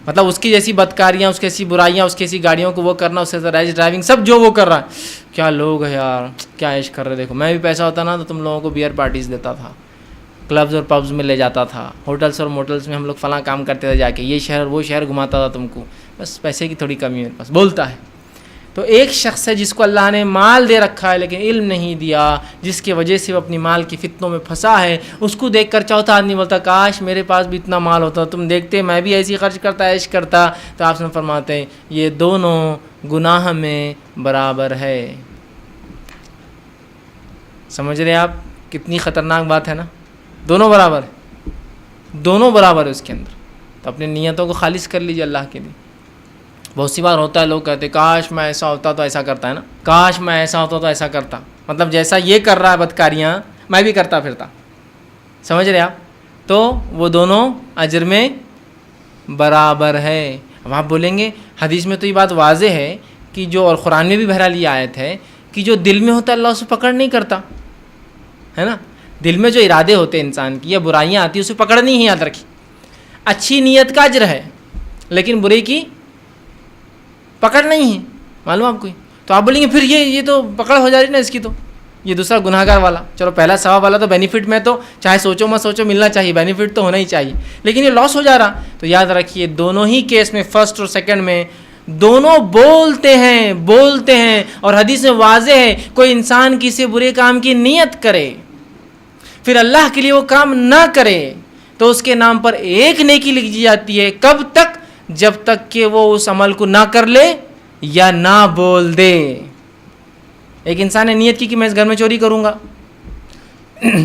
مطلب اس کی جیسی بدکاریاں، اس کی ایسی برائیاں، اس کی ایسی گاڑیوں کو وہ کرنا، اس سے ریش ڈرائیونگ، سب جو وہ کر رہا ہے. کیا لوگ ہیں یار، کیا عیش کر رہے. دیکھو میں بھی پیسہ ہوتا نا تو تم لوگوں کو بیئر پارٹیز دیتا تھا، کلبز اور پبز میں لے جاتا تھا، ہوٹلس اور موٹلس میں ہم لوگ فلاں کام کرتے تھے جا کے، یہ شہر وہ شہر گھماتا تھا تم کو. بس پیسے کی تھوڑی کمی ہے میرے پاس، بولتا ہے. تو ایک شخص ہے جس کو اللہ نے مال دے رکھا ہے لیکن علم نہیں دیا، جس کی وجہ سے وہ اپنی مال کی فتنوں میں پھنسا ہے. اس کو دیکھ کر چوتھا آدمی بولتا کاش میرے پاس بھی اتنا مال ہوتا، تم دیکھتے میں بھی ایسی خرچ کرتا، عیش کرتا. تو آپ سے فرماتے ہیں یہ دونوں گناہ میں برابر ہے. سمجھ رہے آپ کتنی خطرناک بات ہے نا. دونوں برابر ہے، دونوں برابر ہے اس کے اندر. تو اپنی نیتوں کو خالص کر لیجیے اللہ کے لیے. بہت سی بار ہوتا ہے لوگ کہتے کاش میں ایسا ہوتا تو ایسا کرتا، ہے نا، کاش میں ایسا ہوتا تو ایسا کرتا. مطلب جیسا یہ کر رہا ہے بدکاریاں میں بھی کرتا پھرتا. سمجھ رہے آپ. تو وہ دونوں اجر میں برابر ہے. اب آپ بولیں گے حدیث میں تو یہ بات واضح ہے کہ جو، اور قرآن میں بھی بہرحال یہ آیت ہے کہ جو دل میں ہوتا ہے اللہ اسے پکڑ نہیں کرتا، ہے نا. دل میں جو ارادے ہوتے ہیں انسان کی یا برائیاں آتی ہیں اسے پکڑنی ہی یاد رکھی. اچھی نیت کا اجر ہے لیکن برے کی پکڑ نہیں ہے، معلوم آپ کو. تو آپ بولیں گے پھر یہ تو پکڑ ہو جا رہی نا اس کی، تو یہ دوسرا گناہ گار والا. چلو پہلا ثواب والا تو بینیفٹ میں تو چاہے سوچو مت سوچو ملنا چاہیے، بینیفٹ تو ہونا ہی چاہیے، لیکن یہ لاس ہو جا رہا. تو یاد رکھیے دونوں ہی کیس میں، فرسٹ اور سیکنڈ میں، دونوں بولتے ہیں. اور حدیث میں واضح ہے کوئی انسان کسی برے کام کی نیت کرے پھر اللہ کے لیے وہ کام نہ کرے تو اس کے نام پر ایک نیکی لکھی جاتی ہے. کب تک؟ جب تک کہ وہ اس عمل کو نہ کر لے یا نہ بول دے. ایک انسان نے نیت کی کہ میں اس گھر میں چوری کروں گا،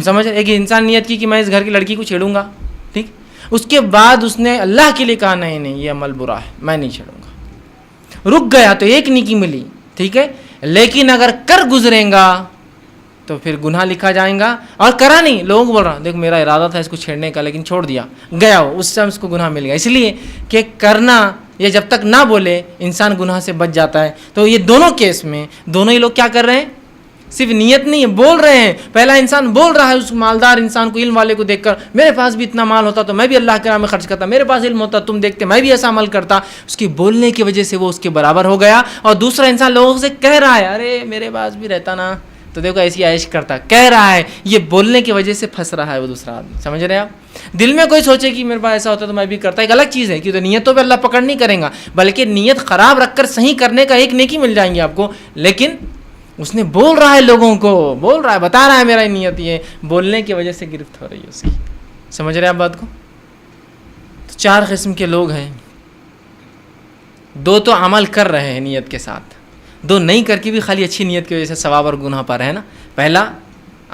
سمجھ. ایک انسان نیت کی کہ میں اس گھر کی لڑکی کو چھیڑوں گا، ٹھیک. اس کے بعد اس نے اللہ کے لیے کہا نہیں یہ عمل برا ہے میں نہیں چھیڑوں گا، رک گیا تو ایک نیکی ملی، ٹھیک ہے. لیکن اگر کر گزریں گا تو پھر گناہ لکھا جائیں گا. اور کرا نہیں، لوگوں کو بول رہا دیکھ میرا ارادہ تھا اس کو چھیڑنے کا لیکن چھوڑ دیا، گیا وہ، اس سے اس کو گناہ مل گیا. اس لیے کہ کرنا یہ جب تک نہ بولے انسان گناہ سے بچ جاتا ہے. تو یہ دونوں کیس میں دونوں ہی لوگ کیا کر رہے ہیں؟ صرف نیت نہیں ہے، بول رہے ہیں. پہلا انسان بول رہا ہے اس مالدار انسان کو، علم والے کو دیکھ کر میرے پاس بھی اتنا مال ہوتا تو میں بھی اللہ کے راہ میں خرچ کرتا، میرے پاس علم ہوتا تم دیکھتے میں بھی ایسا عمل کرتا. اس کی بولنے کی وجہ سے وہ اس کے برابر ہو گیا. اور دوسرا انسان لوگوں سے کہہ رہا ہے ارے میرے پاس بھی رہتا نا تو دیکھو ایسی عیش کرتا، کہہ رہا ہے، یہ بولنے کی وجہ سے پھنس رہا ہے وہ دوسرا آدمی. سمجھ رہے ہیں آپ. دل میں کوئی سوچے کہ میرے پاس ایسا ہوتا تو میں بھی کرتا، ایک الگ چیز ہے کہ تو نیتوں پہ اللہ پکڑ نہیں کرے گا، بلکہ نیت خراب رکھ کر صحیح کرنے کا ایک نیکی مل جائیں گی آپ کو. لیکن اس نے بول رہا ہے، لوگوں کو بول رہا ہے، بتا رہا ہے میرا نیت یہ، بولنے کی وجہ سے گرفت ہو رہی ہے اس کی. سمجھ رہے ہیں آپ بات کو. تو چار قسم کے لوگ ہیں. دو تو عمل کر رہے ہیں نیت کے ساتھ، دو نہیں کر کے بھی خالی اچھی نیت کی وجہ سے ثواب اور گناہ پا رہے ہیں نا. پہلا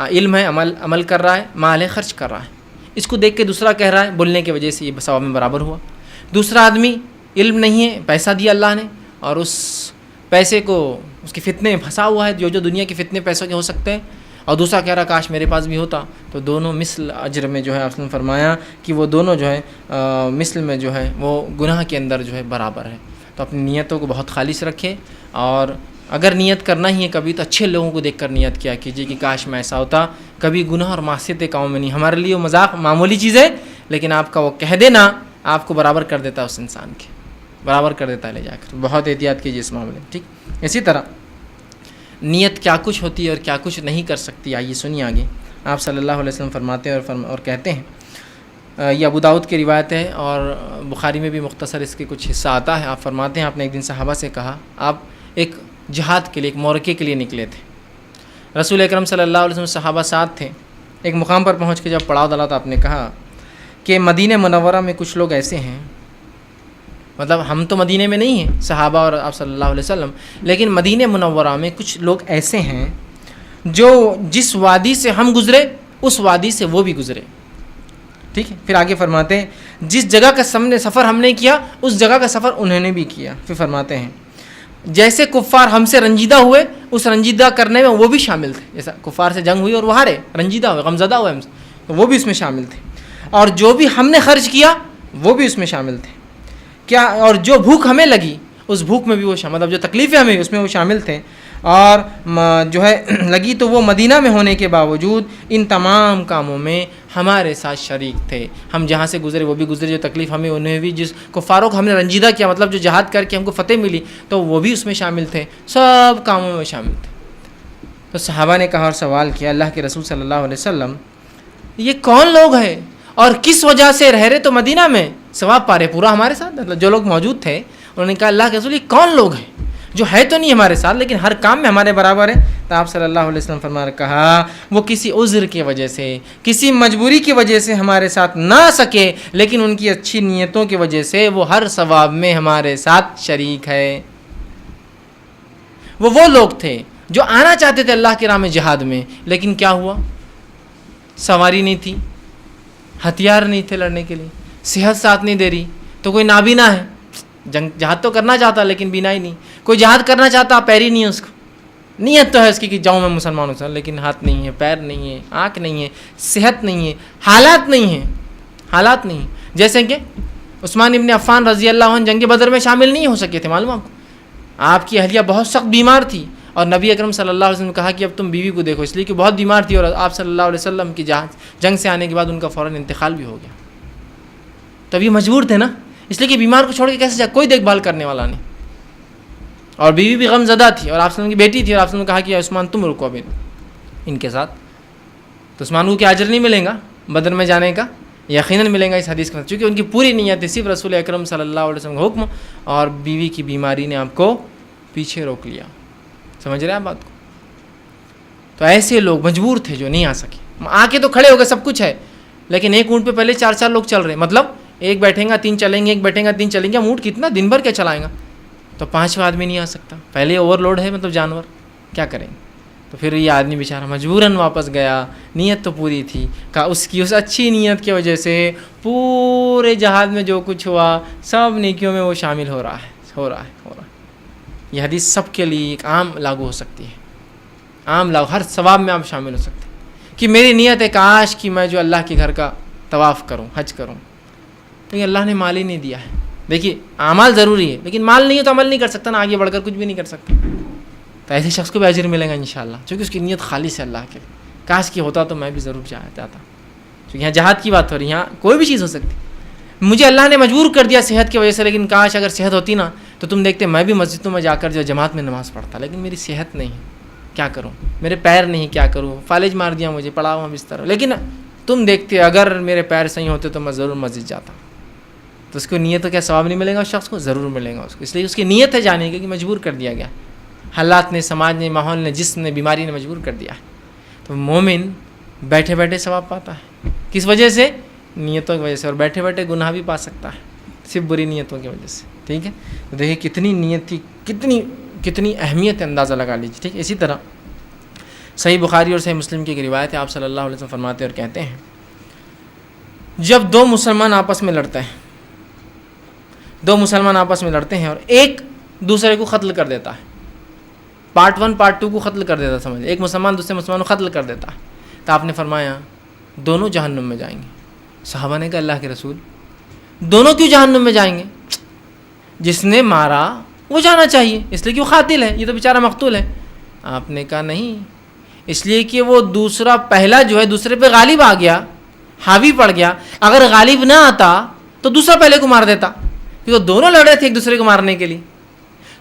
علم ہے، عمل کر رہا ہے، مال ہے خرچ کر رہا ہے، اس کو دیکھ کے دوسرا کہہ رہا ہے بولنے کی وجہ سے یہ ثواب میں برابر ہوا. دوسرا آدمی علم نہیں ہے، پیسہ دیا اللہ نے اور اس پیسے کو اس کے فتنے میں پھنسا ہوا ہے، جو دنیا کے فتنے پیسوں کے ہو سکتے ہیں. اور دوسرا کہہ رہا کاش میرے پاس بھی ہوتا. تو دونوں مثل اجر میں جو ہے آپ نے فرمایا کہ وہ دونوں جو ہے مثل میں جو ہے وہ گناہ کے اندر جو ہے برابر ہے. تو اپنی نیتوں کو بہت خالص رکھیں، اور اگر نیت کرنا ہی ہے کبھی تو اچھے لوگوں کو دیکھ کر نیت کیا کیجیے کہ کاش میں ایسا ہوتا. کبھی گناہ اور معصیت کاموں میں نہیں. ہمارے لیے وہ مذاق معمولی چیز ہے لیکن آپ کا وہ کہہ دینا آپ کو برابر کر دیتا ہے، اس انسان کے برابر کر دیتا ہے لے جا کر. بہت احتیاط کیجیے اس معاملے میں، ٹھیک. اسی طرح نیت کیا کچھ ہوتی ہے اور کیا کچھ نہیں کر سکتی. آئیے سنیے آگے. آپ صلی اللہ علیہ وسلم فرماتے ہیں اور کہتے ہیں، یہ ابو داؤد کی روایت ہے اور بخاری میں بھی مختصر اس کے کچھ حصہ آتا ہے. آپ فرماتے ہیں آپ نے ایک دن صحابہ سے کہا، آپ ایک جہاد کے لیے، ایک معرکے کے لیے نکلے تھے. رسول اکرم صلی اللہ علیہ وسلم صحابہ ساتھ تھے. ایک مقام پر پہنچ کے جب پڑاؤ ڈالا تو آپ نے کہا کہ مدینہ منورہ میں کچھ لوگ ایسے ہیں، مطلب ہم تو مدینہ میں نہیں ہیں صحابہ اور آپ صلی اللہ علیہ وسلم، لیکن مدینہ منورہ میں کچھ لوگ ایسے ہیں جو جس وادی سے ہم گزرے اس وادی سے وہ بھی گزرے. ٹھیک ہے. پھر آگے فرماتے ہیں جس جگہ کا سفر ہم نے کیا اس جگہ کا سفر انہوں نے بھی کیا. پھر فرماتے ہیں جیسے کفار ہم سے رنجیدہ ہوئے اس رنجیدہ کرنے میں وہ بھی شامل تھے. جیسا کفار سے جنگ ہوئی اور وہ ہارے، رنجیدہ ہوئے، غمزدہ ہوئے ہم سے، تو وہ بھی اس میں شامل تھے. اور جو بھی ہم نے خرچ کیا وہ بھی اس میں شامل تھے. کیا اور جو بھوک ہمیں لگی اس بھوک میں بھی وہ شامل، مطلب جو تکلیفیں ہمیں اس میں وہ شامل تھے، اور جو ہے لگی تو وہ مدینہ میں ہونے کے باوجود ان تمام کاموں میں ہمارے ساتھ شریک تھے. ہم جہاں سے گزرے وہ بھی گزرے، جو تکلیف ہمیں انہیں بھی، جس کو فاروق ہم نے رنجیدہ کیا، مطلب جو جہاد کر کے ہم کو فتح ملی تو وہ بھی اس میں شامل تھے، سب کاموں میں شامل تھے. تو صحابہ نے کہا اور سوال کیا اللہ کے رسول صلی اللہ علیہ وسلم یہ کون لوگ ہیں اور کس وجہ سے رہ رہے تو مدینہ میں ثواب پا رہے پورا ہمارے ساتھ؟ مطلب جو لوگ موجود تھے انہوں نے کہا اللہ کے رسول یہ کون لوگ ہیں جو ہے تو نہیں ہمارے ساتھ لیکن ہر کام میں ہمارے برابر ہے؟ تو آپ صلی اللہ علیہ وسلم فرما کہا وہ کسی عذر کی وجہ سے، کسی مجبوری کی وجہ سے ہمارے ساتھ نہ آ سکے، لیکن ان کی اچھی نیتوں کی وجہ سے وہ ہر ثواب میں ہمارے ساتھ شریک ہے. وہ لوگ تھے جو آنا چاہتے تھے اللہ کی راہ میں جہاد میں، لیکن کیا ہوا؟ سواری نہیں تھی، ہتھیار نہیں تھے لڑنے کے لیے، صحت ساتھ نہیں دے رہی، تو کوئی نابینا ہے، جہاد تو کرنا چاہتا لیکن بینا ہی نہیں. کوئی جہاد کرنا چاہتا پیر ہی نہیں ہے اس کو، نیت تو ہے اس کی کہ جاؤں میں مسلمان ہوں، لیکن ہاتھ نہیں ہے، پیر نہیں ہے، آنکھ نہیں ہے، صحت نہیں ہے، حالات نہیں ہیں. جیسے کہ عثمان ابن عفان رضی اللہ عنہ جنگ بدر میں شامل نہیں ہو سکے تھے، معلوم آپ کو، آپ کی اہلیہ بہت سخت بیمار تھی اور نبی اکرم صلی اللہ علیہ وسلم نے کہا کہ اب تم بیوی کو دیکھو، اس لیے کہ بہت بیمار تھی اور آپ صلی اللہ علیہ وسلم کی جنگ سے آنے کے بعد ان کا فوراً انتقال بھی ہو گیا. تب یہ مجبور تھے نا، اس لیے کہ بیمار کو چھوڑ کے کیسے جائے، کوئی دیکھ بھال کرنے والا نہیں، اور بیوی بھی غم زدہ تھی اور آپ صلی اللہ علیہ وسلم کی بیٹی تھی، اور آپ صلی اللہ علیہ وسلم نے کہا کہ عثمان تم رکو ابھی ان کے ساتھ. تو عثمان کو کیا اجر نہیں ملے گا بدر میں جانے کا؟ یقیناً ملے گا اس حدیث کے، چونکہ ان کی پوری نیت ہے صرف رسول اکرم صلی اللہ علیہ وسلم کا حکم، اور بیوی کی بیماری نے آپ کو پیچھے روک لیا. سمجھ رہے ہیں آپ بات کو؟ تو ایسے لوگ مجبور تھے جو نہیں آ سکے. آ کے تو کھڑے ہو گئے، سب کچھ ہے، لیکن ایک اونٹ پہ پہلے 4 لوگ چل رہے، مطلب ایک بیٹھیں گا 3 چلیں گے، ایک بیٹھیں گا 3 چلیں گے. اونٹ کتنا دن بھر کیا چلائیں گا؟ تو 5واں آدمی نہیں آ سکتا، پہلے اوور لوڈ ہے، مطلب جانور کیا کریں گے؟ تو پھر یہ آدمی بیچارہ مجبوراً واپس گیا. نیت تو پوری تھی، کہا اس کی اس اچھی نیت کی وجہ سے پورے جہاد میں جو کچھ ہوا سب نیکیوں میں وہ شامل ہو رہا ہے. یہ حدیث سب کے لیے ایک عام لاگو ہو سکتی ہے، عام لاگو، ہر ثواب میں آپ شامل ہو سکتے ہیں کہ میری نیت ہے کاش کہ میں جو اللہ کے گھر کا طواف کروں، حج کروں، لیکن اللہ نے مال ہی نہیں دیا ہے. دیکھیے اعمال ضروری ہے لیکن مال نہیں ہے تو عمل نہیں کر سکتا نا، آگے بڑھ کر کچھ بھی نہیں کر سکتا. تو ایسے شخص کو بھی اجر ملے گا انشاءاللہ، چونکہ اس کی نیت خالص ہے اللہ کے لیے. کاش کی ہوتا تو میں بھی ضرور چاہتا، چونکہ یہاں جہاد کی بات ہو رہی ہے، یہاں کوئی بھی چیز ہو سکتی. مجھے اللہ نے مجبور کر دیا صحت کی وجہ سے، لیکن کاش اگر صحت ہوتی نا تو تم دیکھتے میں بھی مسجدوں میں جا کر جو جماعت میں نماز پڑھتا، لیکن میری صحت نہیں، کیا کروں، میرے پیر نہیں، کیا کروں، فالج مار دیا مجھے، پڑا ہوا بستر. لیکن تم دیکھتے اگر میرے پیر صحیح ہوتے تو میں ضرور مسجد جاتا. تو اس کو نیت تو کیا ثواب نہیں ملے گا؟ اس شخص کو ضرور ملے گا اس کو، اس لیے اس کی نیت ہے جانے کی، کہ مجبور کر دیا گیا، حالات نے، سماج نے، ماحول نے، جسم نے، بیماری نے مجبور کر دیا. تو مومن بیٹھے بیٹھے ثواب پاتا ہے، کس وجہ سے؟ نیتوں کی وجہ سے، اور بیٹھے بیٹھے گناہ بھی پا سکتا ہے صرف بری نیتوں کی وجہ سے. ٹھیک ہے، تو دیکھیے کتنی نیت کی کتنی اہمیت اندازہ لگا لیجیے. ٹھیک ہے، اسی طرح صحیح بخاری اور صحیح مسلم کی ایک روایت ہے، آپ صلی اللہ علیہ وسلم فرماتے اور کہتے ہیں جب دو مسلمان آپس میں لڑتے ہیں اور ایک دوسرے کو قتل کر دیتا ہے، پارٹ 1 پارٹ 2 کو قتل کر دیتا، سمجھ، ایک مسلمان دوسرے مسلمان کو قتل کر دیتا ہے، تو آپ نے فرمایا دونوں جہنم میں جائیں گے. صحابہ نے کہا اللہ کے رسول دونوں کیوں جہنم میں جائیں گے؟ جس نے مارا وہ جانا چاہیے، اس لیے کہ وہ قاتل ہے، یہ تو بیچارہ مقتول ہے. آپ نے کہا نہیں، اس لیے کہ وہ دوسرا پہلا جو ہے دوسرے پہ غالب آ گیا، حاوی پڑ گیا. اگر غالب نہ آتا تو دوسرا پہلے کو مار دیتا، کیونکہ دونوں لڑے تھے ایک دوسرے کو مارنے کے لیے.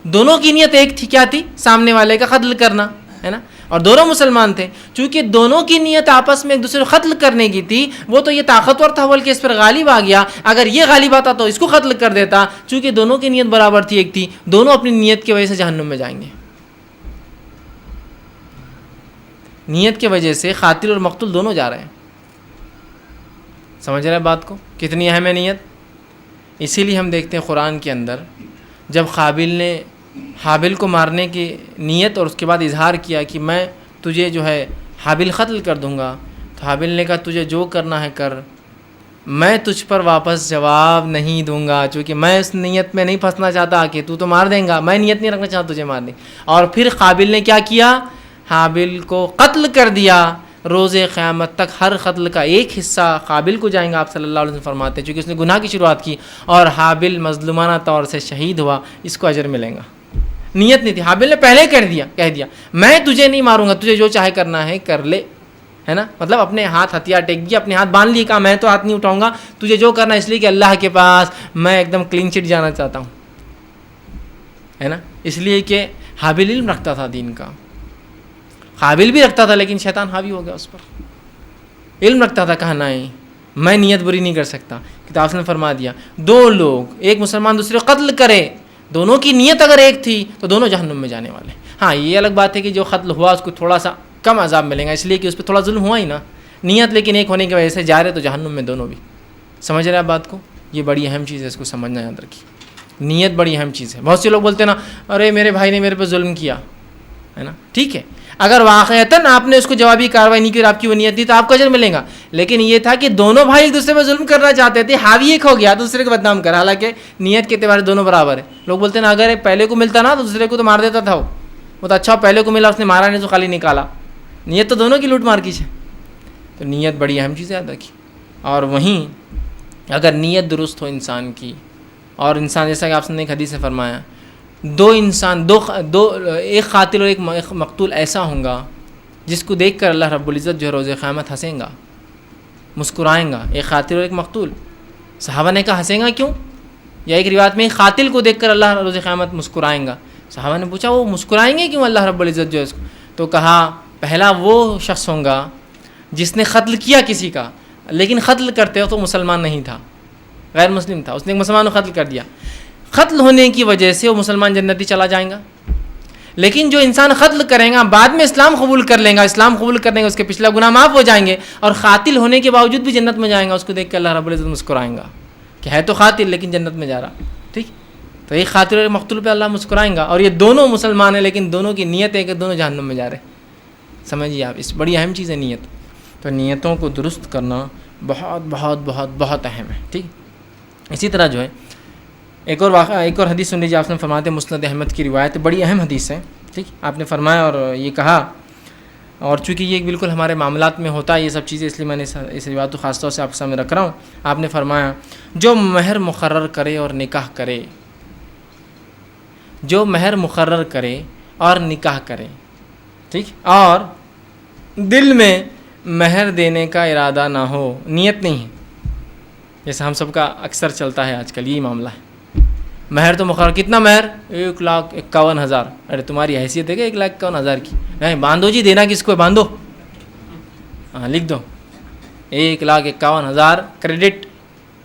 دونوں کی نیت ایک تھی، کیا تھی؟ سامنے والے کا قتل کرنا ہے نا، اور دونوں مسلمان تھے. چونکہ دونوں کی نیت آپس میں ایک دوسرے کو قتل کرنے کی تھی، وہ تو یہ طاقتور تھا بلکہ اس پر غالب آ گیا. اگر یہ غالب آتا تو اس کو قتل کر دیتا. چونکہ دونوں کی نیت برابر تھی، ایک تھی، دونوں اپنی نیت کی وجہ سے جہنم میں جائیں گے. نیت کی وجہ سے قاتل اور مقتول دونوں جا رہے ہیں. سمجھ رہے ہیں بات کو؟ کتنی اہم ہے نیت. اسی لیے ہم دیکھتے ہیں قرآن کے اندر جب قابل نے حابل کو مارنے کی نیت اور اس کے بعد اظہار کیا کہ میں تجھے جو ہے حابل قتل کر دوں گا، تو حابل نے کہا تجھے جو کرنا ہے کر، میں تجھ پر واپس جواب نہیں دوں گا، چونکہ میں اس نیت میں نہیں پھنسنا چاہتا کہ تو مار دیں گا، میں نیت نہیں رکھنا چاہتا تجھے مارنے. اور پھر قابل نے کیا کیا؟ حابل کو قتل کر دیا. روز قیامت تک ہر قتل کا ایک حصہ قابل کو جائیں گا. آپ صلی اللہ علیہ وسلم فرماتے ہیں چونکہ اس نے گناہ کی شروعات کی اور حابل مظلومانہ طور سے شہید ہوا, اس کو اجر ملے گا. نیت نہیں تھی, حابل نے پہلے کہہ دیا میں تجھے نہیں ماروں گا, تجھے جو چاہے کرنا ہے کر لے, ہے نا. مطلب اپنے ہاتھ ہتھیار ٹیک دیا, اپنے ہاتھ باندھ لیے, کہا میں تو ہاتھ نہیں اٹھاؤں گا, تجھے جو کرنا ہے, اس لیے کہ اللہ کے پاس میں ایک دم کلین چٹ جانا چاہتا ہوں, ہے نا. اس لیے کہ حابل علم رکھتا تھا دین کا, قابل بھی رکھتا تھا, لیکن شیطان حاوی ہو گیا اس پر. علم رکھتا تھا, کہا نہیں میں نیت بری نہیں کر سکتا. کتاب نے فرما دیا دو لوگ, ایک مسلمان دوسرے کو قتل کرے, دونوں کی نیت اگر ایک تھی تو دونوں جہنم میں جانے والے. ہاں یہ الگ بات ہے کہ جو قتل ہوا اس کو تھوڑا سا کم عذاب ملے گا, اس لیے کہ اس پہ تھوڑا ظلم ہوا ہی نا. نیت لیکن ایک ہونے کی وجہ سے جا رہے تو جہنم میں دونوں بھی. سمجھ رہے ہیں بات کو؟ یہ بڑی اہم چیز ہے, اس کو سمجھنا یاد رکھیے. نیت بڑی اہم چیز ہے. بہت سے لوگ بولتے ہیں نا ارے میرے بھائی نے میرے پہ ظلم کیا, ہے نا. ٹھیک ہے, اگر واقعتاً آپ نے اس کو جوابی کارروائی نہیں کی اور آپ کی وہ نیت تھی تو آپ کو اجر ملے گا. لیکن یہ تھا کہ دونوں بھائی ایک دوسرے پہ ظلم کرنا چاہتے تھے, حاوی ایک ہو گیا دوسرے کو بدنام کر, حالانکہ نیت کے اعتبار سے دونوں برابر ہیں. لوگ بولتے ہیں نا اگر پہلے کو ملتا نا تو دوسرے کو تو مار دیتا تھا, وہ تو اچھا پہلے کو ملا, اس نے مارا نہیں تو خالی نکالا. نیت تو دونوں کی لوٹ مار کی ہے. تو نیت بڑی اہم چیز ہے یاد رکھی. اور وہیں اگر نیت درست ہو انسان کی, اور انسان جیسا کہ آپ نے ایک حدیث سے فرمایا دو انسان ایک قاتل اور ایک مقتول ایسا ہوں گا جس کو دیکھ کر اللہ رب العزت جو روز قیامت ہنسیں گا, مسکرائیں گا. ایک قاتل اور ایک مقتول. صحابہ نے کہا ہنسیں گا کیوں؟ یا ایک روایت میں قاتل کو دیکھ کر اللہ روز قیامت مسکرائیں گا. صحابہ نے پوچھا وہ مسکرائیں گے کیوں اللہ رب العزت جو ہے اس کو؟ تو کہا پہلا وہ شخص ہوں گا جس نے قتل کیا کسی کا, لیکن قتل کرتے ہو تو مسلمان نہیں تھا, غیر مسلم تھا, اس نے ایک مسلمان کو قتل کر دیا. قتل ہونے کی وجہ سے وہ مسلمان جنتی چلا جائیں گا. لیکن جو انسان قتل کریں گا بعد میں اسلام قبول کر لیں گا, اسلام قبول کرنے گا, اس کے پچھلا گناہ معاف ہو جائیں گے, اور قاتل ہونے کے باوجود بھی جنت میں جائیں گا. اس کو دیکھ کے اللہ رب العزت مسکرائیں گا کہ ہے تو قاتل لیکن جنت میں جا رہا. ٹھیک, تو ایک قاتل اور مقتول پہ اللہ مسکرائیں گا, اور یہ دونوں مسلمان ہیں لیکن دونوں کی نیت ہے کہ دونوں جہنم میں جا رہے. سمجھیے آپ, اس بڑی اہم چیز ہے نیت. تو نیتوں کو درست کرنا بہت بہت بہت بہت اہم ہے. ٹھیک, اسی طرح جو ہے ایک اور حدیث سن لیجیے. آپ نے فرماتے مسند احمد کی روایت, بڑی اہم حدیث ہے. ٹھیک, آپ نے فرمایا اور یہ کہا, اور چونکہ یہ بالکل ہمارے معاملات میں ہوتا ہے یہ سب چیزیں, اس لیے میں نے اس روایت کو خاص طور سے آپ کے سامنے رکھ رہا ہوں. آپ نے فرمایا جو مہر مقرر کرے اور نکاح کرے, جو مہر مقرر کرے اور نکاح کرے, ٹھیک, اور دل میں مہر دینے کا ارادہ نہ ہو, نیت نہیں ہے, جیسے ہم سب کا اکثر چلتا ہے آج کل یہی معاملہ ہے. مہر تو مقرر, کتنا مہر؟ 1,51,000. ارے تمہاری حیثیت ہے کہ 1,51,000 کی؟ نہیں, باندھو جی, دینا کس کو ہے, باندھو, ہاں لکھ دو 1,51,000 کریڈٹ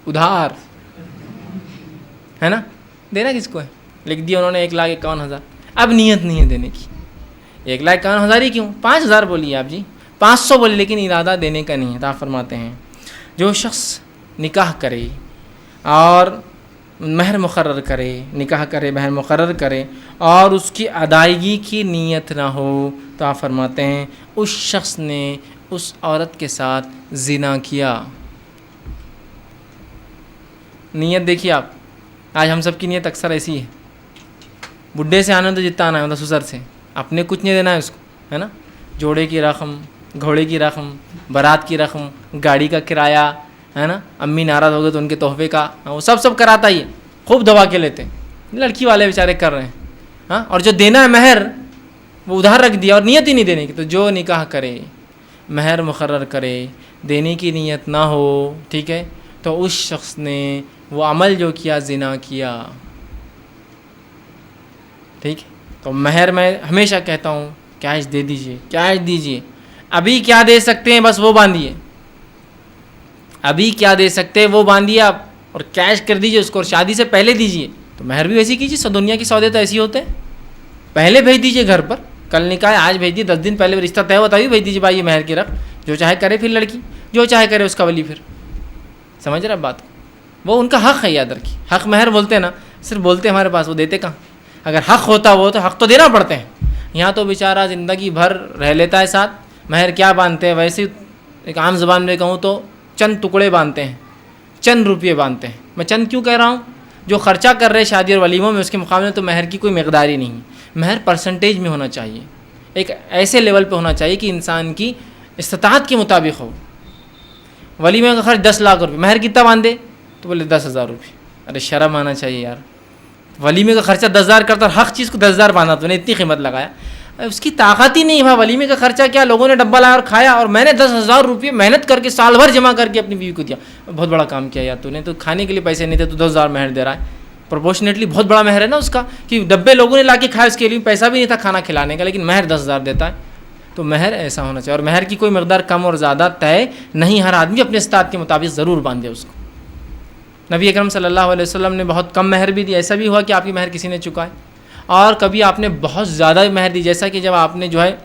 ادھار, ہے نا, دینا کس کو ہے, لکھ دیا انہوں نے 1,51,000. اب نیت نہیں ہے دینے کی. 1,51,000 ہی کیوں, 5,000 بولیے آپ جی, 500 بولیے, لیکن ارادہ دینے کا نہیں ہے. تو آپ فرماتے ہیں جو شخص نکاح کرے اور مہر مقرر کرے, نکاح کرے, مہر مقرر کرے, اور اس کی ادائیگی کی نیت نہ ہو, تو آپ فرماتے ہیں اس شخص نے اس عورت کے ساتھ زنا کیا. نیت دیکھیے آپ, آج ہم سب کی نیت اکثر ایسی ہے, بڈھے سے آنا تو جتنا آنا ہے, مطلب سسر سے, اپنے کچھ نہیں دینا ہے اس کو, ہے نا. جوڑے کی رقم, گھوڑے کی رقم, بارات کی رقم, گاڑی کا کرایہ, ہے نا, امی ناراض ہو گئے تو ان کے تحفے کا, وہ سب کراتا ہی ہے, خوب دبا کے لیتے ہیں. لڑکی والے بیچارے کر رہے ہیں, ہاں. اور جو دینا ہے مہر وہ ادھار رکھ دیا اور نیت ہی نہیں دینے کی. تو جو نکاح کرے, مہر مقرر کرے, دینے کی نیت نہ ہو, ٹھیک ہے, تو اس شخص نے وہ عمل جو کیا زنا کیا. ٹھیک, تو مہر میں ہمیشہ کہتا ہوں کیش دے دیجئے, کیش دیجئے. ابھی کیا دے سکتے ہیں بس وہ باندھیے, ابھی کیا دے سکتے ہیں وہ باندھیے آپ, اور کیش کر دیجئے اس کو, اور شادی سے پہلے دیجئے. تو مہر بھی ویسی کیجیے, دنیا کی سودے تو ایسی ہوتے ہیں, پہلے بھیج دیجئے گھر پر, کل نکاح ہے آج بھیج دیجیے, 10 دن پہلے رشتہ طے ہوتا ہے بھیج دیجیے بھائی یہ مہر کی رقم, جو چاہے کرے پھر لڑکی, جو چاہے کرے اس کا ولی. پھر سمجھ رہے بات کو, وہ ان کا حق ہے, یاد رکھیے. حق مہر بولتے ہیں نا, صرف بولتے ہمارے پاس, وہ دیتے کہاں. اگر حق ہوتا وہ تو حق تو دینا پڑتے ہیں. یہاں تو بیچارہ زندگی بھر رہ لیتا ہے ساتھ, مہر کیا باندھتے ہیں, ویسے ایک عام زبان میں کہوں تو چند ٹکڑے باندھتے ہیں, چند روپئے باندھتے ہیں. میں چند کیوں کہہ رہا ہوں, جو خرچہ کر رہے شادی اور ولیموں میں اس کے مقابلے میں تو مہر کی کوئی مقدار ہی نہیں. مہر پرسنٹیج میں ہونا چاہیے, ایک ایسے لیول پہ ہونا چاہیے کہ انسان کی استطاعت کے مطابق ہو. ولیمے کا خرچ 10 لاکھ روپے، مہر کتنا باندھے؟ تو بولے 10,000 روپے. ارے شرم آنا چاہیے یار، ولیمے کا خرچہ 10,000 کرتا اور حق چیز کو 10,000 باندھا، تو نے اتنی قیمت لگایا. اس کی طاقت ہی نہیں ہے. ولیمے کا خرچہ کیا، لوگوں نے ڈبہ لایا اور کھایا، اور میں نے 10,000 روپے محنت کر کے سال بھر جمع کر کے اپنی بیوی کو دیا. بہت بڑا کام کیا یار تو نے، تو کھانے کے لیے پیسے نہیں تھے تو 10,000 مہر دے رہا ہے. پروپورشنیٹلی بہت بڑا مہر ہے نا اس کا، کہ ڈبے لوگوں نے لا کے کھایا، اس کے لیے پیسہ بھی نہیں تھا کھانا کھلانے کا، لیکن مہر 10,000 دیتا ہے. تو مہر ایسا ہونا چاہیے، اور مہر کی کوئی مقدار کم اور زیادہ طے نہیں، ہر آدمی اپنے استطاعت کے مطابق ضرور باندھے اس کو. نبی اکرم صلی اللہ علیہ وسلم نے بہت کم مہر بھی دی. ایسا بھی ہوا کہ آپ کی مہر کسی نے چکائے، اور کبھی آپ نے بہت زیادہ مہر دی، جیسا کہ جب آپ نے جو ہے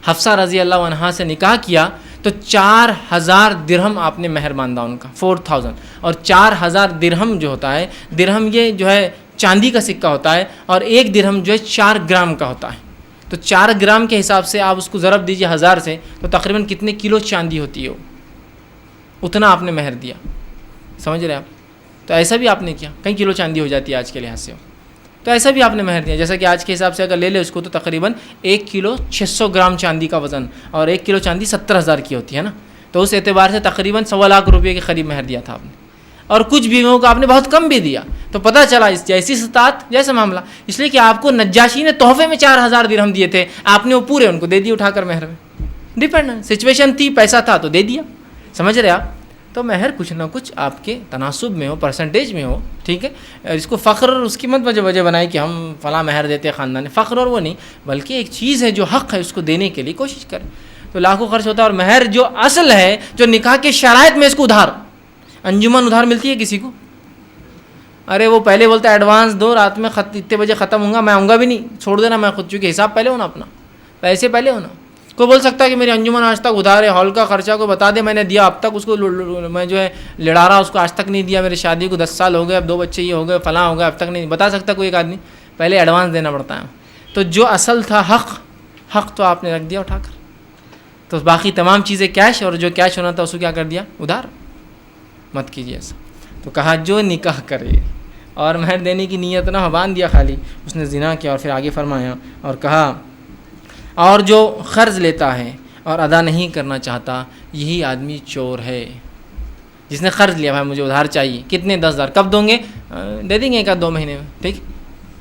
حفصہ رضی اللہ عنہا سے نکاح کیا تو 4,000 درہم آپ نے مہر باندھا ان کا، 4,000. اور 4,000 درہم جو ہوتا ہے، درہم یہ جو ہے چاندی کا سکہ ہوتا ہے، اور ایک درہم جو ہے 4 گرام کا ہوتا ہے. تو 4 گرام کے حساب سے آپ اس کو ضرب دیجئے 1000 سے، تو تقریباً کتنے کلو چاندی ہوتی ہے وہ، اتنا آپ نے مہر دیا. سمجھ رہے آپ؟ تو ایسا بھی آپ نے کیا، کئی کلو چاندی ہو جاتی ہے آج کے لحاظ سے، تو ایسا بھی آپ نے مہر دیا. جیسا کہ آج کے حساب سے اگر لے لے اس کو تو تقریباً 1 کلو 600 گرام چاندی کا وزن، اور 1 کلو چاندی 70,000 کی ہوتی ہے نا، تو اس اعتبار سے تقریباً 1.25 لاکھ روپے کے قریب مہر دیا تھا آپ نے. اور کچھ بیویوں کو آپ نے بہت کم بھی دیا. تو پتہ چلا اس جیسی استطاعت جیسا معاملہ، اس لیے کہ آپ کو نجاشی نے تحفے میں 4,000 درہم دیے تھے، آپ نے وہ پورے ان کو دے دیے اٹھا کر مہر میں. ڈیپینڈ سچویشن تھی، پیسہ تھا تو دے دیا. سمجھ رہے آپ؟ تو مہر کچھ نہ کچھ آپ کے تناسب میں ہو، پرسنٹیج میں ہو، ٹھیک ہے. اس کو فخر اور اس کی مت وجہ بنائے کہ ہم فلاں مہر دیتے ہیں خاندان، فخر اور وہ نہیں، بلکہ ایک چیز ہے جو حق ہے اس کو دینے کے لیے کوشش کریں. تو لاکھوں خرچ ہوتا ہے. اور مہر جو اصل ہے، جو نکاح کے شرائط میں اس کو ادھار، انجمن ادھار ملتی ہے کسی کو؟ ارے وہ پہلے بولتا ہے ایڈوانس دو، رات میں اتنے بجے ختم ہوں گا، میں آؤں گا بھی نہیں، چھوڑ دینا میں خود، چونکہ حساب پہلے ہونا، اپنا پیسے پہلے ہونا. کوئی بول سکتا ہے کہ میری انجمن آج تک ادھار ہے، ہال کا خرچہ کو بتا دے میں نے دیا، اب تک اس کو میں جو ہے لڑا رہا، اس کو آج تک نہیں دیا، میری شادی کو 10 سال ہو گئے، اب 2 بچے یہ ہو گئے، فلاں ہو گئے، اب تک نہیں بتا سکتا کوئی ایک آدمی. پہلے ایڈوانس دینا پڑتا ہے. تو جو اصل تھا حق تو آپ نے رکھ دیا اٹھا کر، تو باقی تمام چیزیں کیش، اور جو کیش ہونا تھا اس کو کیا کر دیا؟ ادھار. مت کیجیے ایسا. تو کہا جو نکاح کرے اور مہر دینے کی نیت نہ باندھ دیا خالی، اس نے زنا کیا. اور پھر آگے فرمایا اور کہا اور جو قرض لیتا ہے اور ادا نہیں کرنا چاہتا، یہی آدمی چور ہے. جس نے قرض لیا، بھائی مجھے ادھار چاہیے، کتنے؟ 10,000. کب دوں گے؟ دے دیں گے 1-2 مہینے میں، ٹھیک.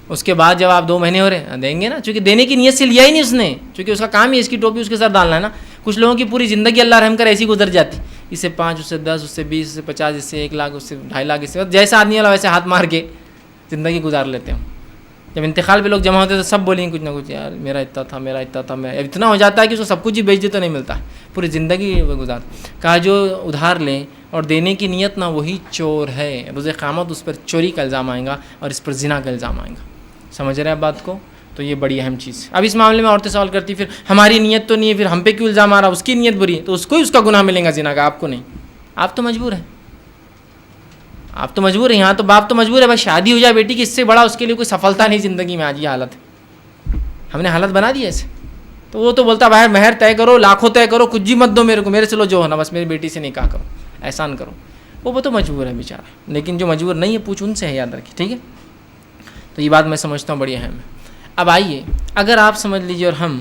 اس کے بعد جب آپ 2 مہینے ہو رہے دیں گے نا، چونکہ دینے کی نیت سے لیا ہی نہیں اس نے، چونکہ اس کا کام ہی اس کی ٹوپی اس کے سر ڈالنا ہے نا. کچھ لوگوں کی پوری زندگی اللہ رحم کر ایسی گزر جاتی، اس سے 5، اس سے 10، اس سے 20، اس سے 50، اس سے 1 لاکھ، اس سے 2.5 لاکھ، اس سے جیسا آدمی والا ویسے ہاتھ مار کے زندگی گزار لیتے ہیں. جب انتقال پہ لوگ جمع ہوتے ہیں تو سب بولیں گے کچھ نہ کچھ، یار میرا اتنا تھا، میرا اتنا تھا، میں اتنا ہو جاتا ہے کہ اس کو سب کچھ ہی بیچ دے تو نہیں ملتا، پوری زندگی وہ گزار. کہا جو ادھار لیں اور دینے کی نیت نہ، وہی چور ہے. روز قیامت اس پر چوری کا الزام آئے گا اور اس پر زنا کا الزام آئے گا. سمجھ رہے ہیں بات کو؟ تو یہ بڑی اہم چیز. اب اس معاملے میں عورتیں سوال کرتی پھر ہماری نیت تو نہیں ہے، پھر ہم پہ کیوں الزام آ رہا؟ اس کی نیت بری ہے تو اس کو ہی اس کا گناہ ملے گا زنا کا، آپ کو نہیں. آپ تو مجبور ہیں، آپ تو مجبور ہیں. یہاں تو باپ تو مجبور ہے، بھائی شادی ہو جائے بیٹی کی، اس سے بڑا اس کے لیے کوئی سفلتا نہیں زندگی میں. آج یہ حالت ہے، ہم نے حالت بنا دی ایسے. تو وہ تو بولتا بھائی مہر طے کرو، لاکھوں طے کرو، کچھ بھی مت دو میرے کو، میرے سے لو جو ہونا، بس میری بیٹی سے نکاح کرو، احسان کرو. وہ تو مجبور ہے بیچارہ. لیکن جو مجبور نہیں ہے پوچھ ان سے ہے، یاد رکھیے، ٹھیک ہے. تو یہ بات میں سمجھتا ہوں بڑی اہم ہے. اب آئیے، اگر آپ سمجھ لیجیے اور ہم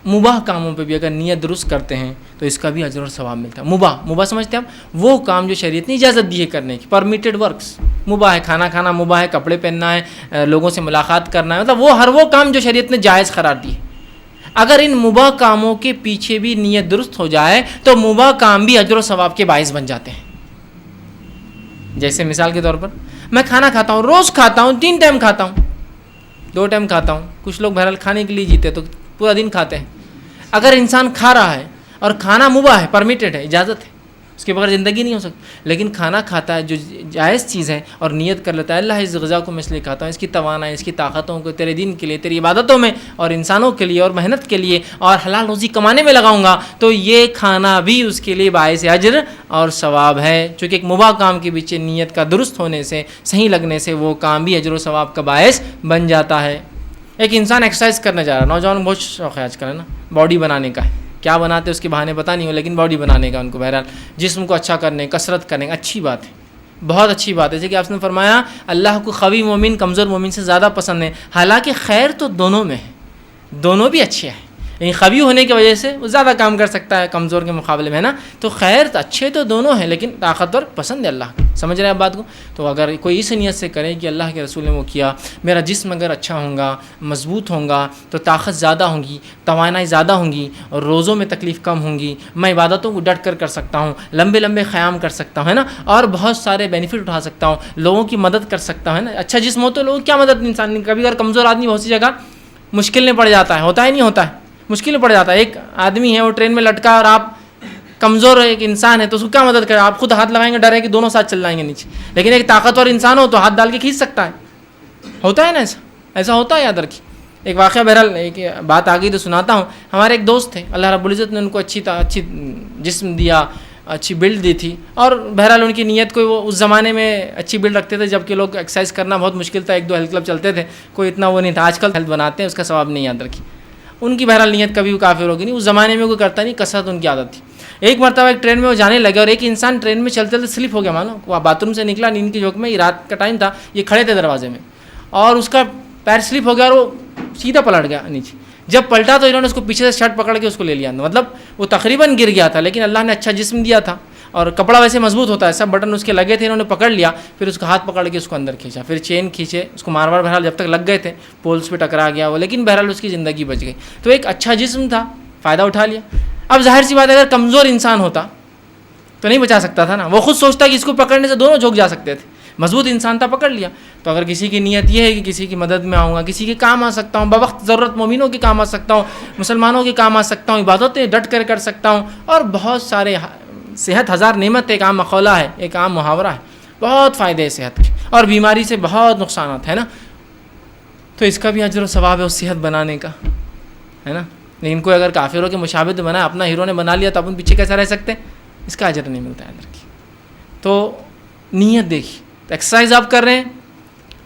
مباح کاموں پہ بھی اگر نیت درست کرتے ہیں تو اس کا بھی اجر اور ثواب ملتا ہے. مباح سمجھتے ہیں آپ؟ وہ کام جو شریعت نے اجازت دی ہے کرنے کی، پرمیٹڈ ورکس. مباح ہے کھانا کھانا، مباح ہے کپڑے پہننا ہے، لوگوں سے ملاقات کرنا ہے، مطلب وہ کام جو شریعت نے جائز قرار دی ہے. اگر ان مباح کاموں کے پیچھے بھی نیت درست ہو جائے تو مباح کام بھی اجر و ثواب کے باعث بن جاتے ہیں. جیسے مثال کے طور پر میں کھانا کھاتا ہوں، روز کھاتا ہوں، 3 ٹائم کھاتا ہوں، 2 ٹائم کھاتا ہوں. کچھ لوگ بہرحال کھانے کے لیے جیتے تو پورا دن کھاتے ہیں. اگر انسان کھا رہا ہے اور کھانا مباح ہے، پرمیٹڈ ہے، اجازت ہے، اس کے بغیر زندگی نہیں ہو سکتی، لیکن کھانا کھاتا ہے جو جائز چیز ہے اور نیت کر لیتا ہے اللہ اس غذا کو میں اس لیے کھاتا ہوں، اس کی توانائی، اس کی طاقتوں کو تیرے دین کے لیے، تیری عبادتوں میں اور انسانوں کے لیے اور محنت کے لیے اور حلال روزی کمانے میں لگاؤں گا، تو یہ کھانا بھی اس کے لیے باعث اجر اور ثواب ہے. چونکہ ایک مباح کام کے پیچھے نیت کا درست ہونے سے، صحیح لگنے سے وہ کام بھی اجر و ثواب کا باعث بن جاتا ہے. ایک انسان ایکسرسائز کرنے جا رہا ہے، نوجوان بہت شوق ہے آج کل، ہے نا، باڈی بنانے کا ہے. کیا بناتے اس کے بہانے پتہ نہیں ہو، لیکن باڈی بنانے کا ان کو، بہرحال جسم کو اچھا کرنے، کثرت کرنے کا. اچھی بات ہے، بہت اچھی بات ہے. جیسے کہ آپ نے فرمایا اللہ کو قوی مومن کمزور مومن سے زیادہ پسند ہے. حالانکہ خیر تو دونوں میں ہے، دونوں بھی اچھے ہیں، لیکن قوی ہونے کی وجہ سے وہ زیادہ کام کر سکتا ہے کمزور کے مقابلے میں، ہے نا. تو خیر اچھے تو دونوں ہیں، لیکن طاقتور پسند ہے اللہ کو. سمجھ رہے ہیں آپ بات کو؟ تو اگر کوئی اس نیت سے کرے کہ اللہ کے رسول نے وہ کیا، میرا جسم اگر اچھا ہوگا، مضبوط ہوگا تو طاقت زیادہ ہوگی، توانائی زیادہ ہوں گی، اور روزوں میں تکلیف کم ہوں گی، میں عبادتوں کو ڈٹ کر سکتا ہوں، لمبے لمبے قیام کر سکتا ہوں، ہے نا، اور بہت سارے بینیفٹ اٹھا سکتا ہوں، لوگوں کی مدد کر سکتا ہوں، ہے نا. اچھا جسم ہو تو لوگوں کی کیا مدد انسان نے. کبھی اگر کمزور آدمی بہت سی جگہ مشکل میں پڑ جاتا ہے، ہوتا ہے نہیں ہوتا ہے، مشکل میں پڑ جاتا ہے. ایک آدمی ہے وہ ٹرین میں لٹکا اور آپ کمزور ایک انسان ہے تو اس کو کیا مدد کرے؟ آپ خود ہاتھ لگائیں گے، ڈر ہے کہ دونوں ساتھ چل جائیں گے نیچے. لیکن ایک طاقتور انسان ہو تو ہاتھ ڈال کے کھینچ سکتا ہے. ہوتا ہے نا ایسا ہوتا ہے. یاد رکھیے. ایک واقعہ بہرحال ایک بات آ گئی تو سناتا ہوں. ہمارے ایک دوست تھے، اللہ رب العزت نے ان کو اچھی جسم دیا، اچھی بلڈ دی تھی، اور بہرحال ان کی نیت کوئی، وہ اس زمانے میں اچھی بلڈ رکھتے تھے جب کہ لوگ ایکسرسائز کرنا بہت مشکل تھا. 1-2 ہیلتھ کلب چلتے تھے، کوئی اتنا وہ نہیں تھا. آج کل ہیلتھ بناتے ہیں، اس کا ثواب نہیں. یاد رکھیے ان کی بہرحال نیت کبھی کافر ہوگی نہیں. اس زمانے میں کوئی کرتا نہیں، کثرت ان کی عادت تھی. ایک مرتبہ ایک ٹرین میں وہ جانے لگے اور ایک انسان ٹرین میں چلتے چلتے سلپ ہو گیا. مانو وہ باتھ روم سے نکلا نیند کی جھوک میں، یہ رات کا ٹائم تھا، یہ کھڑے تھے دروازے میں، اور اس کا پیر سلپ ہو گیا اور وہ سیدھا پلٹ گیا نیچے. جب پلٹا تو انہوں نے اس کو پیچھے سے شرٹ پکڑ کے اس کو لے لیا. مطلب وہ تقریباً گر گیا تھا، لیکن اللہ نے اچھا جسم دیا تھا اور کپڑا ویسے مضبوط ہوتا ہے، سب بٹن اس کے لگے تھے. انہوں نے پکڑ لیا، پھر اس کا ہاتھ پکڑ کے اس کو اندر کھینچا، پھر چین کھینچے اس کو مار بہرحال جب تک لگ گئے تھے، پولس پہ ٹکرا گیا وہ، لیکن بہرحال اس کی زندگی بچ گئی. تو ایک اچھا جسم تھا، فائدہ اٹھا لیا. اب ظاہر سی بات ہے اگر کمزور انسان ہوتا تو نہیں بچا سکتا تھا نا. وہ خود سوچتا کہ اس کو پکڑنے سے دونوں جھک جا سکتے تھے. مضبوط انسان تھا، پکڑ لیا. تو اگر کسی کی نیت یہ ہے کہ کسی کی مدد میں آؤں گا، کسی کے کام آ سکتا ہوں، بوقت ضرورت مومنوں کے کام آ سکتا ہوں، مسلمانوں کے کام آ سکتا ہوں، عبادتیں ڈٹ کر سکتا ہوں، اور بہت سارے صحت ہزار نعمت ایک عام مقولہ ہے، ایک عام محاورہ ہے. بہت فائدے ہیں صحت کے، اور بیماری سے بہت نقصانات ہے نا. تو اس کا بھی اجر و ثواب ہے اس صحت بنانے کا، ہے نا. لیکن کوئی اگر کافروں کے مشابہت بنا، اپنا ہیرو نے بنا لیا تو اپن پیچھے کیسا رہ سکتے ہیں؟ اس کا اجر نہیں ملتا ہے. اندر کی تو نیت دیکھیے. تو ایکسرسائز آپ کر رہے ہیں،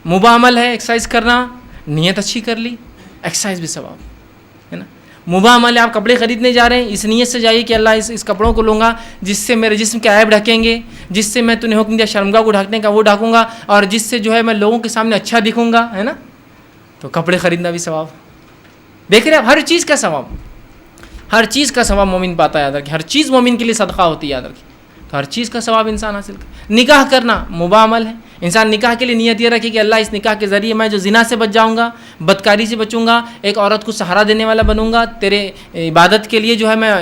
مباح عمل ہے ایکسرسائز کرنا، نیت اچھی کر لی، ایکسرسائز بھی ثواب ہے نا. مباح عمل ہے، آپ کپڑے خریدنے جا رہے ہیں، اس نیت سے جائیے کہ اللہ اس کپڑوں کو لوں گا جس سے میرے جسم کے عیب ڈھکیں گے، جس سے میں تو نے حکم دیا شرمگاہ کو ڈھکنے کا وہ ڈھکوں گا، اور جس سے جو ہے میں لوگوں کے سامنے اچھا دکھوں گا، ہے نا. تو کپڑے خریدنا بھی ثواب. دیکھ رہے ہیں ہر چیز کا ثواب، ہر چیز کا ثواب مومن پاتا ہے. یاد رکھیں ہر چیز مومن کے لیے صدقہ ہوتی ہے. یاد رکھیں تو ہر چیز کا ثواب انسان حاصل کرے. نکاح کرنا مباح عمل ہے. انسان نکاح کے لیے نیت یہ رکھے کہ اللہ اس نکاح کے ذریعے میں جو زنا سے بچ جاؤں گا، بدکاری سے بچوں گا، ایک عورت کو سہارا دینے والا بنوں گا، تیرے عبادت کے لیے جو ہے میں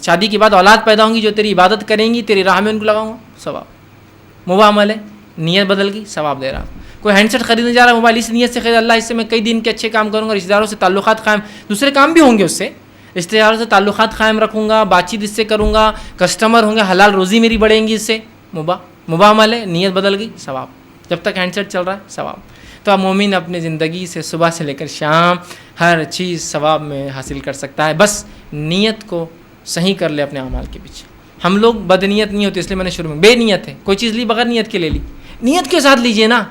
شادی کے بعد اولاد پیدا ہوں گی جو تیری عبادت کریں گی، تیری راہ میں ان کو لگاؤں گا. ثواب مباح عمل ہے. نیت بدل گئی، ثواب دے رہا. کوئی ہینڈ سیٹ خریدنے جا رہا ہے، موبائل اس نیت سے خرید اللہ اس سے میں کئی دن کے اچھے کام کروں گا، رشتہ داروں سے تعلقات قائم، دوسرے کام بھی ہوں گے اس سے، رشتہ داروں سے تعلقات قائم رکھوں گا، بات چیت اس سے کروں گا، کسٹمر ہوں گے، حلال روزی میری بڑھیں گی اس سے. مباح عمل ہے. نیت بدل گئی، ثواب. جب تک ہینڈ سیٹ چل رہا ہے ثواب. تو اب مومن اپنی زندگی سے صبح سے لے کر شام ہر چیز ثواب میں حاصل کر سکتا ہے. بس نیت کو صحیح کر لے اپنے اعمال کے پیچھے. ہم لوگ بد نیت نہیں ہوتے، اس لیے میں نے شروع میں بے نیت ہے. کوئی چیز لی بغیر نیت کے لے لی، نیت کے ساتھ لیجئے نا.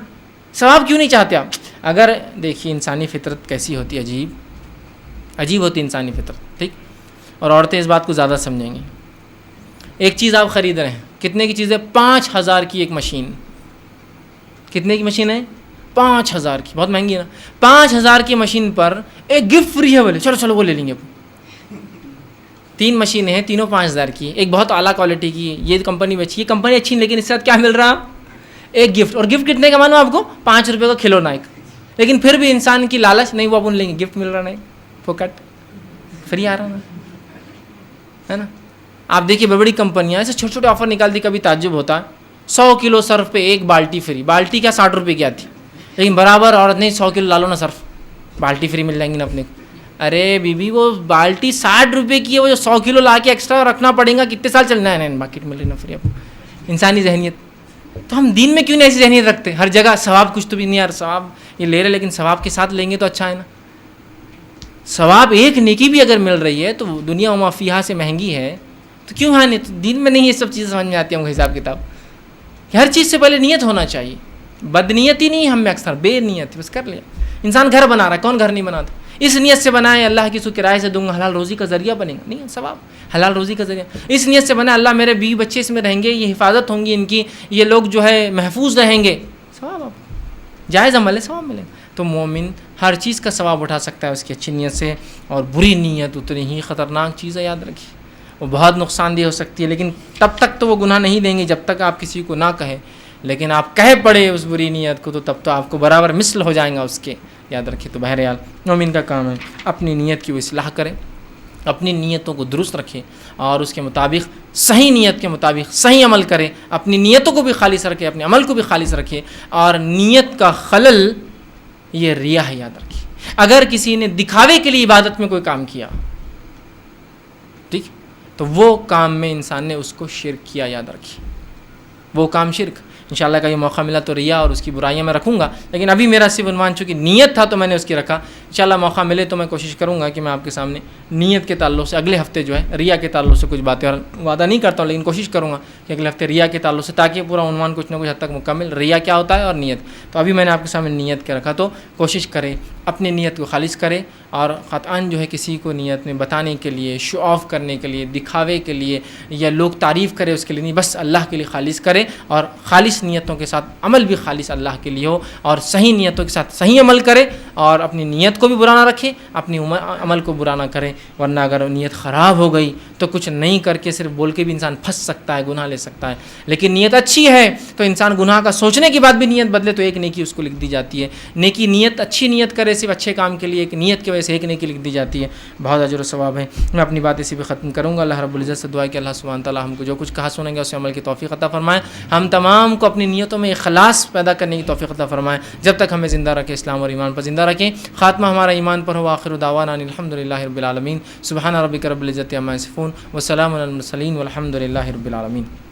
ثواب کیوں نہیں چاہتے آپ؟ اگر دیکھیے انسانی فطرت کیسی ہوتی ہے، عجیب ہوتی ہے انسانی فطرت. ٹھیک. اور عورتیں اس بات کو زیادہ سمجھیں گی. ایک چیز آپ خرید رہے ہیں، کتنے کی چیز ہے؟ 5000 کی ایک مشین. کتنے کی مشین ہے؟ 5000 کی. بہت مہنگی ہے نا. 5000 کی مشین پر ایک گفٹ فری ہے. بولے چلو وہ لے لیں گے. 3 مشینیں ہیں، تینوں 5000 کی. ایک بہت اعلیٰ کوالٹی کی، یہ کمپنی میں اچھی، یہ کمپنی اچھی، لیکن اس کے ساتھ کیا مل رہا؟ ایک گفٹ. اور گفٹ کتنے کا مانو آپ کو؟ 5 روپے کا کھلونا ایک. لیکن پھر بھی انسان کی لالچ نہیں، وہ اپن لیں گے. گفٹ مل رہا نہیں، پوکٹ فری آ رہا نا، ہے نا. آپ دیکھیے بڑی بڑی کمپنیاں ایسے چھوٹے چھوٹے آفر نکالتی، کبھی تعجب ہوتا ہے. 100 کلو صرف پہ ایک بالٹی فری. بالٹی کیا 60 روپے کی آتی، لیکن برابر عورت نہیں 100 کلو لا لو نا صرف، بالٹی فری مل جائیں گی نا اپنے کو. ارے بیوی وہ بالٹی 60 روپے کی ہے، وہ جو 100 کلو لا کے ایکسٹرا رکھنا پڑے گا، کتنے سال چلنا ہے. مارکیٹ مل رہی نا فری. اب انسانی ذہنیت. تو ہم دین میں کیوں نہیں ایسی ذہنیت رکھتے؟ ہر جگہ ثواب کچھ تو بھی نہیں یار، ثواب یہ لے رہے لیکن ثواب کے ساتھ لیں گے تو اچھا ہے نا. ثواب ایک نیکی بھی اگر مل رہی ہے تو دنیا وما فیہا سے مہنگی ہے تو کیوں ہے نہیں؟ دین میں نہیں یہ سب چیزیں سمجھ میں آتی ہیں. حساب کتاب ہر چیز سے پہلے نیت ہونا چاہیے. بد نیتی نہیں ہم میں اکثر، بے نیتی بس کر لیا. انسان گھر بنا رہا ہے، کون گھر نہیں بناتا؟ اس نیت سے بنائے اللہ کی سو کرائے سے دوں گا، حلال روزی کا ذریعہ بنے گا. نہیں ثواب حلال روزی کا ذریعہ. اس نیت سے بنائے اللہ میرے بیوی بچے اس میں رہیں گے، یہ حفاظت ہوں گی ان کی، یہ لوگ جو ہے محفوظ رہیں گے. ثواب آپ جائز عمل ہے، ثواب ملے گا. تو مومن ہر چیز کا ثواب اٹھا سکتا ہے اس کی اچھی نیت سے، اور بری نیت اتنی ہی خطرناک چیز ہے، یاد رکھیے وہ بہت نقصان دہ ہو سکتی ہے، لیکن تب تک تو وہ گناہ نہیں دیں گے جب تک آپ کسی کو نہ کہیں، لیکن آپ کہہ پڑے اس بری نیت کو تو تب تو آپ کو برابر مثل ہو جائیں گا اس کے، یاد رکھیے۔ تو بہرحال مومن کا کام ہے اپنی نیت کی وہ اصلاح کرے، اپنی نیتوں کو درست رکھے اور اس کے مطابق صحیح نیت کے مطابق صحیح عمل کرے، اپنی نیتوں کو بھی خالص رکھے، اپنے عمل کو بھی خالص رکھے، اور نیت کا خلل یہ ریا ہے، یاد رکھیے۔ اگر کسی نے دکھاوے کے لیے عبادت میں کوئی کام کیا، ٹھیک، تو وہ کام میں انسان نے اس کو شرک کیا، یاد رکھیے، وہ کام شرک۔ انشاءاللہ کہیں موقع ملا تو ریا اور اس کی برائیاں میں رکھوں گا، لیکن ابھی میرا صرف عنوان چونکہ نیت تھا تو میں نے اس کی رکھا۔ انشاءاللہ موقع ملے تو میں کوشش کروں گا کہ میں آپ کے سامنے نیت کے تعلق سے اگلے ہفتے جو ہے ریا کے تعلق سے کچھ باتیں، اور وعدہ نہیں کرتا ہوں لیکن کوشش کروں گا کہ اگلے ہفتے ریا کے تعلق سے، تاکہ پورا عنوان کچھ نہ کچھ حد تک مکمل، ریا کیا ہوتا ہے اور نیت۔ تو ابھی میں نے آپ کے سامنے نیت کے رکھا، تو کوشش کرے اپنی نیت کو خالص کرے، اور قطعاً جو ہے کسی کو نیت میں بتانے کے لیے، شو آف کرنے کے لیے، دکھاوے کے لیے یا لوگ تعریف کرے اس کے لیے نہیں، بس اللہ کے لیے خالص کرے، اور خالص نیتوں کے ساتھ عمل بھی خالص اللہ کے لیے ہو، اور صحیح نیتوں کے ساتھ صحیح عمل کرے، اور اپنی نیت کو بھی برا نہ رکھے، اپنی عمل کو برا نہ کرے، ورنہ اگر نیت خراب ہو گئی تو کچھ نہیں کر کے صرف بول کے بھی انسان پھنس سکتا ہے، گناہ لے سکتا ہے۔ لیکن نیت اچھی ہے تو انسان گناہ کا سوچنے کے بعد بھی نیت بدلے تو ایک نیکی اس کو لکھ دی جاتی ہے۔ نیکی نیت اچھی نیت کرے صرف اچھے کام کے لیے، ایک نیت کی وجہ سے ایک نیکی لکھ دی جاتی ہے، بہت اجر و ثواب ہے۔ میں اپنی بات اسی پہ ختم کروں گا۔ اللہ رب العزت سے دعا ہے کہ اللہ سبحانہ تعالیٰ ہم کو جو کچھ کہا سنیں گے اس سے عمل کی توفیق عطا فرمائے، ہم تمام کو اپنی نیتوں میں اخلاص پیدا کرنے کی توفیق عطا فرمائے، جب تک ہمیں زندہ رکھے اسلام اور ایمان پر زندہ رکھیں، خاتمہ ہمارا ایمان پر ہو۔ آخر دعوانا الحمدللہ رب العالمین، سبحان ربک رب العزت عما یصفون، وسلام علی المرسلین، والحمد للہ رب العالمین۔